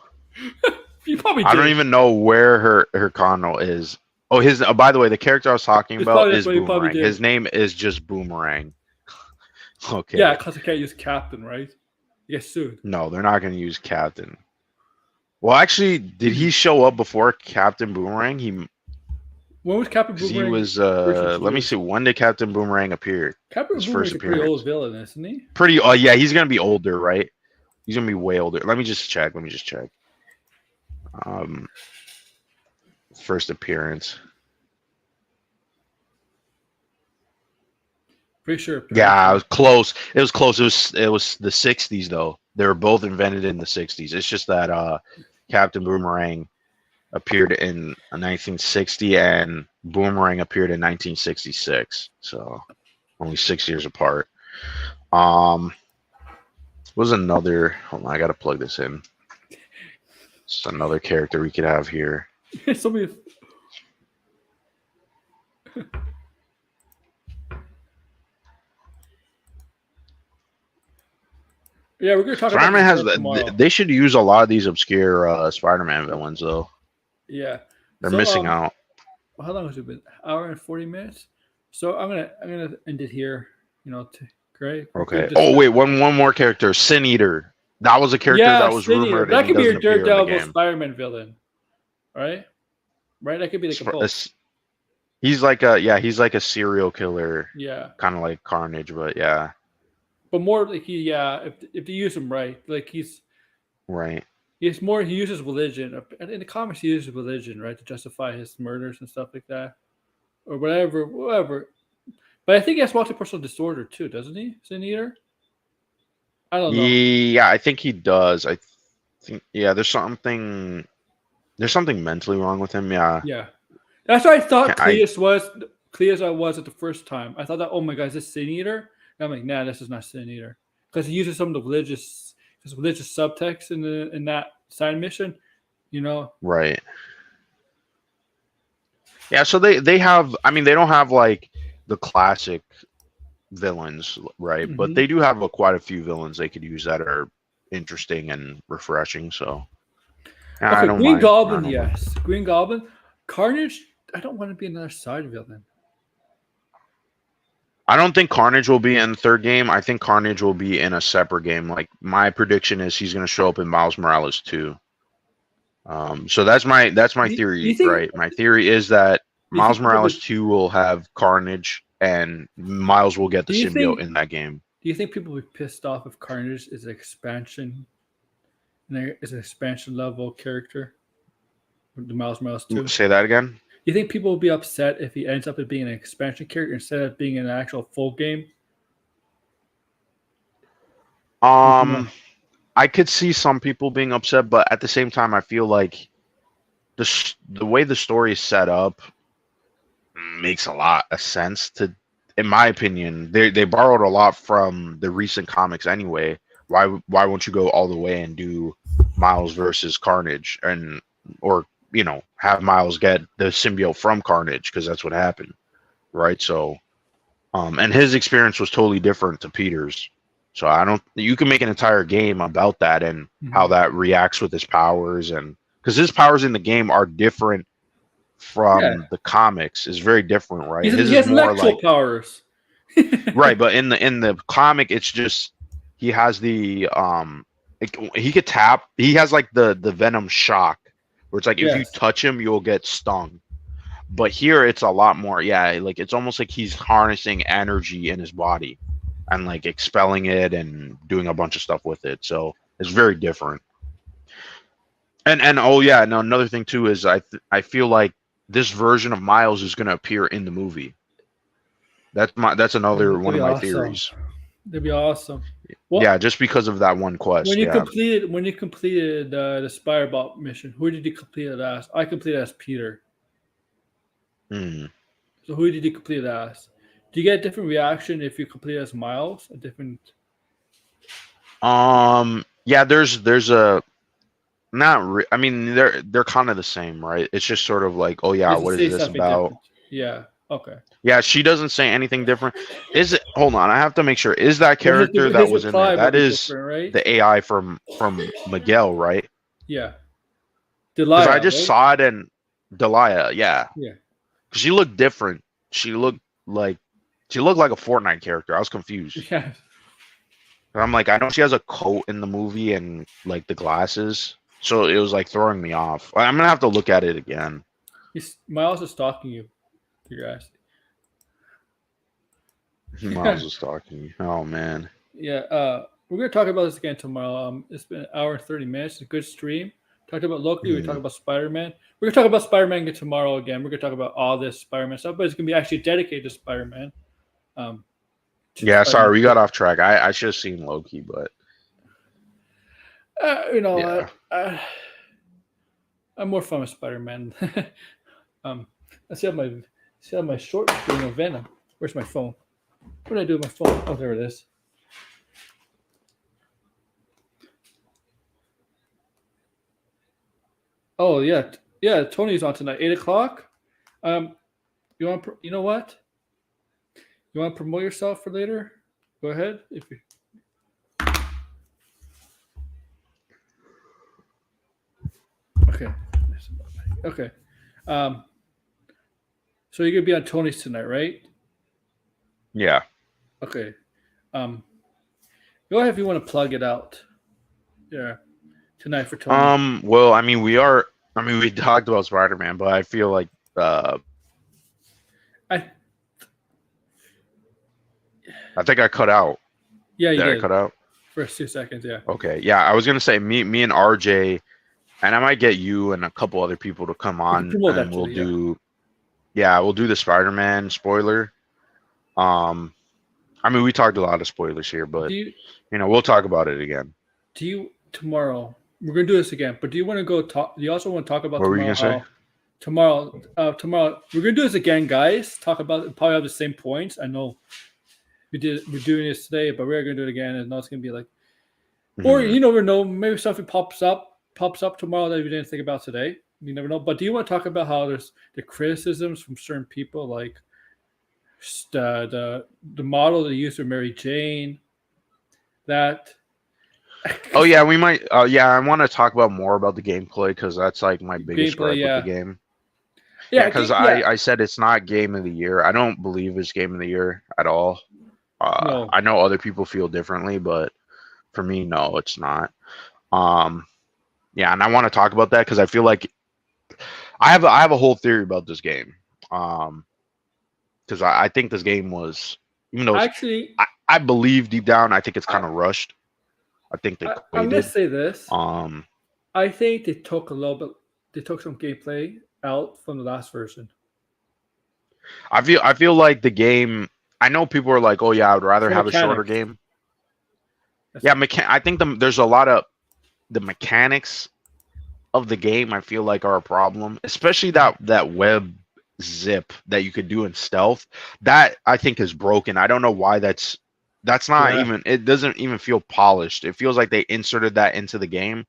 You probably did. I don't even know where her condo is. Oh, by the way, the character I was talking about is Boomerang. His name is just Boomerang. Okay. Yeah, because they can't use Captain, right? You get sued. No, they're not going to use Captain. Well, actually, did he show up before Captain Boomerang? When was Captain Boomerang? He was. Let me see. When did Captain Boomerang appear? Captain Boomerang's a pretty old villain, isn't he? Pretty. Oh yeah, he's gonna be older, right? He's gonna be way older. Let me just check. First appearance. Pretty sure. Yeah, it was close. It was close. It was the 60s though. They were both invented in the 60s. It's just that Captain Boomerang appeared in 1960 and Boomerang appeared in 1966. So only 6 years apart. Was another. Hold on, I gotta plug this in. It's another character we could have here. Somebody. Yeah, we're gonna talk Spider-Man about they should use a lot of these obscure Spider-Man villains though. Yeah. They're missing out. How long has it been? Hour and 40 minutes. So I'm gonna end it here. Great. Okay. Oh wait, one more character, Sin Eater. That was a character that was rumored. That could be a Daredevil Spider-Man villain, right? Right. That could be like a both. He's like a serial killer. Yeah. Kind of like Carnage, but yeah. But more like if you use him right, like he's right. He uses religion. In the comics, he uses religion, right, to justify his murders and stuff like that, or whatever. But I think he has multipersonal disorder too, doesn't he, Sin Eater? I don't know. Yeah, I think he does. I think there's something mentally wrong with him. Yeah. Yeah, that's what I thought. Cleus was at the first time. I thought that. Oh my God, is this Sin Eater? And I'm like, nah, this is not Sin Eater, because he uses some of the religious subtext in that side mission, Right. Yeah, so they have. I mean, they don't have like the classic villains, right? Mm-hmm. But they do have quite a few villains they could use that are interesting and refreshing. So, okay, Green Goblin, yes, Green Goblin, Carnage. I don't want to be another side villain. I don't think Carnage will be in the third game. I think Carnage will be in a separate game. Like my prediction is he's going to show up in Miles Morales 2. So that's my theory, right? My theory is that Miles Morales 2 will have Carnage and Miles will get the symbiote in that game. Do you think people will be pissed off if Carnage is an expansion? Is an expansion level character? The Miles Morales 2. Say that again. You think people will be upset if he ends up as being an expansion character instead of being an actual full game? I could see some people being upset, but at the same time, I feel like the way the story is set up makes a lot of sense. In my opinion, they borrowed a lot from the recent comics anyway. Why won't you go all the way and do Miles versus Carnage or have Miles get the symbiote from Carnage, because that's what happened, right? So, and his experience was totally different to Peter's. So I don't. You can make an entire game about that and how that reacts with his powers, and because his powers in the game are different Yeah, from the comics, is very different, right? His he is has more electro like powers. right, but in the comic, it's just he has the he could tap. He has like the venom shock, where it's like if you Yes. touch him, you'll get stung. But here it's a lot more, yeah, like it's almost like he's harnessing energy in his body and like expelling it and doing a bunch of stuff with it. So it's very different. And oh yeah, and another thing too is I feel like this version of Miles is going to appear in the movie. That's another That'd one be of my awesome. theories. That'd be awesome. Yeah, Well, just because of that one quest. Yeah. when you completed the Spirebot mission, who did you complete it as? I completed as Peter. Hmm. So who did you complete it as? Do you get a different reaction if you complete it as Miles? A different. Yeah, there's a not. I mean, they're kind of the same, right? It's just sort of like, oh yeah, Does it what is say this something about? different? Yeah. Okay. Yeah, she doesn't say anything different. Is it? Hold on, I have to make sure. Is that But character that his was in there? reply will That be is different, right? the AI from Miguel, right? Yeah. Because I Delia, just right? saw it in Delia. Yeah, Yeah. she looked different. She looked like she looked like a Fortnite character. I was confused. Yeah. And I'm like, I know she has a coat in the movie and like the glasses, so it was like throwing me off. I'm gonna have to look at it again. Miles is stalking you. You guys. Miles was talking. Oh man. Yeah, we're gonna talk about this again tomorrow. It's been an hour and 30 minutes. It's a good stream. Talked about Loki. We talked about Spider Man. We're gonna talk about Spider Man again tomorrow. Again, we're gonna talk about all this Spider Man stuff, but it's gonna be actually dedicated to Spider Man. Yeah, sorry, we got off track. I should have seen Loki, but you know, yeah. I'm more fun with Spider Man. I see how my short doing of Venom. Where's my phone? What did I do with my phone? Oh, there it is. Oh yeah, yeah. Tony's on tonight, 8 o'clock. You want? You know what? You want to promote yourself for later? Go ahead. If you. Okay. Okay. So you're gonna be on Tony's tonight, right? Yeah. Okay. Go ahead if you want to plug it out. Yeah. Tonight for Tony. Well, I mean, we talked about Spider-Man, but I feel like I think I cut out. Yeah, you did. I cut out? First 2 seconds, yeah. Okay. Yeah, I was gonna say me and RJ, and I might get you and a couple other people to come on, and we'll do the Spider-Man spoiler. I mean, we talked a lot of spoilers here, but we'll talk about it again. Do you tomorrow? We're gonna do this again, but do you want to go talk? Do you also want to talk about what tomorrow? Were you gonna say? Tomorrow we're gonna do this again, guys. Talk about probably have the same points. I know we're doing this today, but we're gonna do it again, and now it's gonna be like, or you never know, maybe something pops up tomorrow that we didn't think about today. You never know. But do you want to talk about how there's the criticisms from certain people, like the model they used for Mary Jane? That. Oh yeah, we might. Yeah, I want to talk about more about the gameplay because that's like my biggest gripe with the game. Yeah, because I said it's not game of the year. I don't believe it's game of the year at all. No. I know other people feel differently, but for me, no, it's not. Yeah, and I want to talk about that because I feel like I have a whole theory about this game. Because I think this game was, even though actually, I believe deep down, I think it's kind of rushed. I think I'm gonna say this. I think they took a little bit. They took some gameplay out from the last version. I feel like the game. I know people are like, "Oh yeah, I would rather have a shorter game." Yeah, I think there's a lot of the mechanics of the game. I feel like are a problem, especially that web zip that you could do in stealth. That I think is broken. I don't know why that's not even. It doesn't even feel polished. It feels like they inserted that into the game,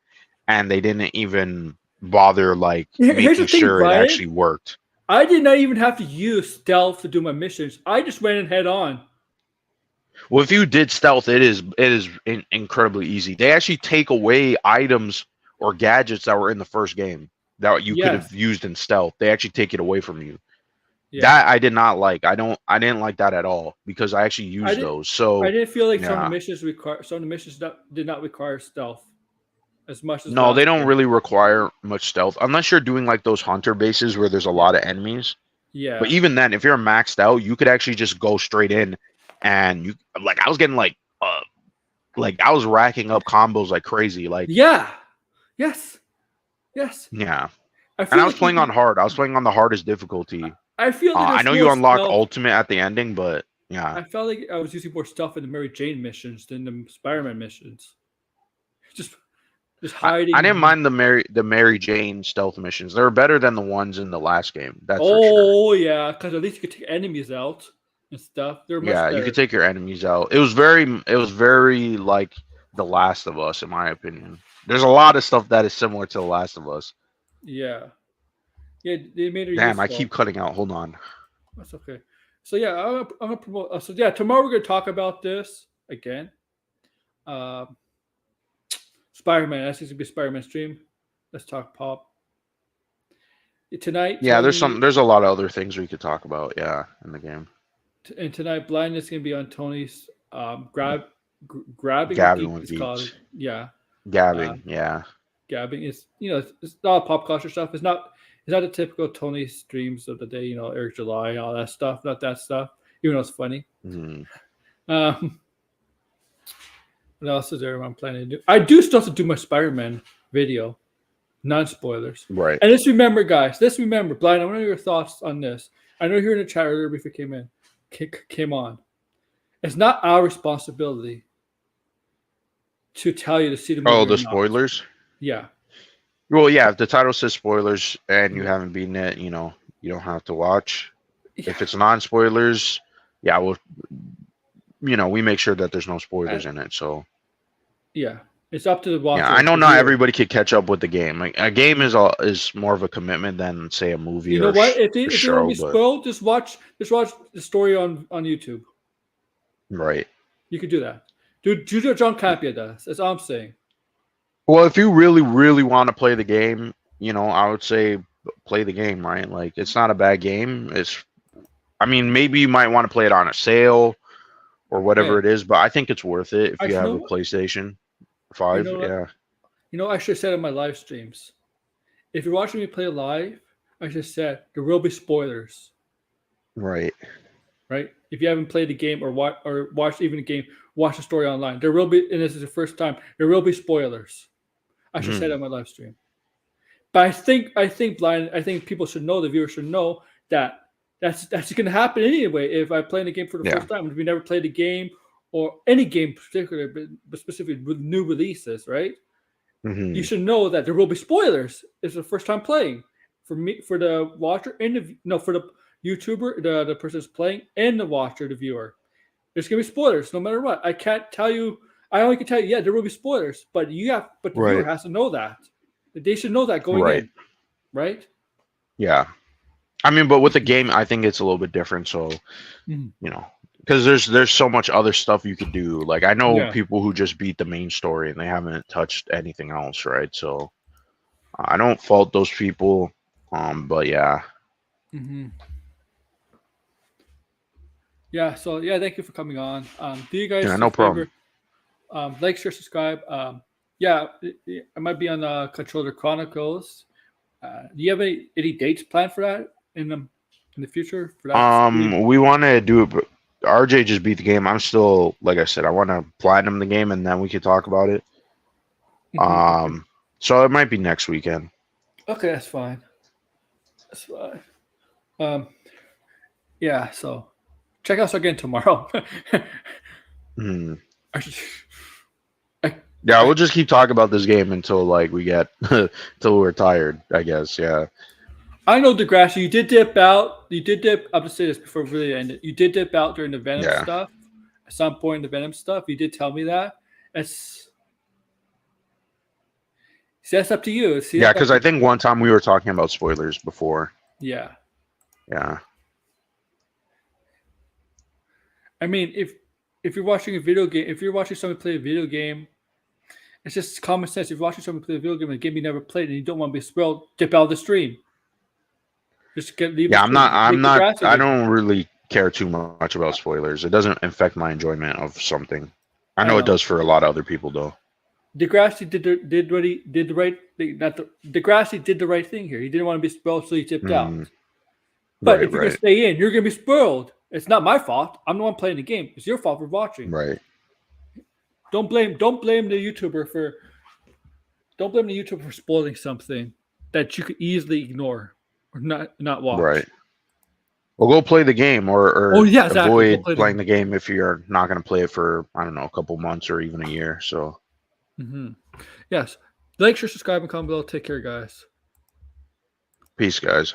and they didn't even bother like making sure it actually worked. I did not even have to use stealth to do my missions. I just went in head on. Well, if you did stealth, it is incredibly easy. They actually take away items or gadgets that were in the first game that you could have Yes. used in stealth. They actually take it away from you. Yeah. That I did not like. I didn't like that at all because I actually I used did. those. I So didn't feel like yeah, some of the missions did not require stealth as much as the no, they last don't game. really require much stealth unless you're doing like those hunter bases where there's a Yeah. lot of enemies. But Yeah. even then, if you're maxed out, you could actually just go straight in, and you like I was getting like I was racking up combos like crazy. Like Yeah. Yes. Yes. yeah, I and feel I was like playing on hard. I was playing on the hardest difficulty. I feel like I there's know more you unlock stealth. ultimate at the ending, but yeah, I felt like I was using more stuff in the Mary Jane missions than the Spider-Man missions. Just just I didn't hiding. mind the Mary Jane stealth missions. They were better than the ones in the last game. That's for sure. Oh yeah, because at least you could take enemies out and stuff. They're much Yeah, you could better. take your enemies out. It was very like The Last of Us, in my opinion. There's a lot of stuff that is similar to The Last of Us. Yeah, yeah, they made it Damn, I keep useful. cutting out. Hold on. That's okay. So yeah, I'm gonna promote. So yeah, tomorrow we're gonna talk about this again. Uh, Spider-Man. That's gonna be a Spider-Man stream. Let's talk pop. Tonight, Yeah, Tony, there's a lot of other things we could talk about. Yeah, in the game. and tonight, blindness gonna be on Tony's grabbing or Gabbing geek with is called. geeks. Yeah, Gabbing. Yeah. gabbing is it's not pop culture stuff. It's not the typical Tony streams of the day. Eric July, all that stuff. Not that stuff. Even though it's funny. Mhm. Um, what else is there? I'm planning to do. I do still have to do my Spider-Man video, non-spoilers. Right. And let's remember, guys. Let's remember, Blind. I want to know your thoughts on this. I know you're in the chat earlier before you came on. It's not our responsibility to tell you to see the movie. Oh, the or not. spoilers. Yeah. Well, yeah. If the title says spoilers and you Yeah. haven't beaten it, you don't have to watch. Yeah. If it's non-spoilers, yeah, well, we make sure that there's no spoilers in it. So Yeah. It's up to the watcher. yeah, I know the not viewer. everybody could catch up with the game. Like a game is more of a commitment than say a movie You know or what? If a they show. want to be But spoiled, just watch the story on YouTube. right. You could do that. Do what John Campia does. That's all I'm saying. Well, if you really, really want to play the game, I would say play the game, right? Like it's not a bad game. Maybe you might want to play it on a sale or whatever Yeah. it is, but I think it's worth it if you Actually, have you a know what? PlayStation 5. You know what? I should have said in my live streams. If you're watching me play live, I just said there will be spoilers. Right. Right? If you haven't played the game or watched even the game, watch the story online. There will be, and this is the first time, there will be spoilers. I should say that on my live stream. But I think people should know, the viewers should know that that's going to happen anyway. If I play the game for the first time, if we never played the game or any game particular, but specifically with new releases, right? Mm-hmm. You should know that there will be spoilers. It's the first time playing for me, for the watcher, and for the YouTuber, the person who's playing, and the watcher, the viewer. There's gonna be spoilers no matter what. I can't tell you. I only can tell you, yeah, there will be spoilers, but the viewer has to know that. They should know that going in, right? Yeah, but with the game, I think it's a little bit different. So, because there's so much other stuff you could do. Like I know people who just beat the main story and they haven't touched anything else, right? So, I don't fault those people. But yeah. Mm-hmm. Yeah. So yeah, thank you for coming on. Do you guys? Yeah, no problem. Like, share, subscribe. Yeah, I might be on Controller Chronicles. Do you have any dates planned for that in the future? For that we want to do it, but RJ just beat the game. I'm still, like I said, I want to platinum the game, and then we could talk about it. Mm-hmm. So it might be next weekend. Okay, that's fine. That's fine. Yeah. So check us again tomorrow. Yeah, we'll just keep talking about this game until we get until we're tired, I guess. Yeah. I know, Degrassi, you did dip out. You did dip. I'm gonna say this before we really end it. You did dip out during the Venom stuff. At some point in the Venom stuff, you did tell me that. See, that's up to you. Yeah, because I think one time we were talking about spoilers before. Yeah. Yeah. I mean, if if you're watching a video game, if you're watching someone play a video game, it's just common sense. If you're watching someone play a video game, a game you never played, and you don't want to be spoiled, dip out of the stream. Just leave. Yeah, the stream. I'm not. I don't really care too much about spoilers. It doesn't affect my enjoyment of something. I know it does for a lot of other people, though. Degrassi did the right thing. Degrassi did the right thing here. He didn't want to be spoiled, so he tipped out. But if you're gonna stay in, you're gonna be spoiled. It's not my fault. I'm the one playing the game. It's your fault for watching. Right. Don't blame the YouTuber for spoiling something that you could easily ignore or not watch. Right. Well, go play the game or avoid playing the game if you're not going to play it for, I don't know, a couple months or even a year. So, yes. Like, share, subscribe, and comment below. Take care, guys. Peace, guys.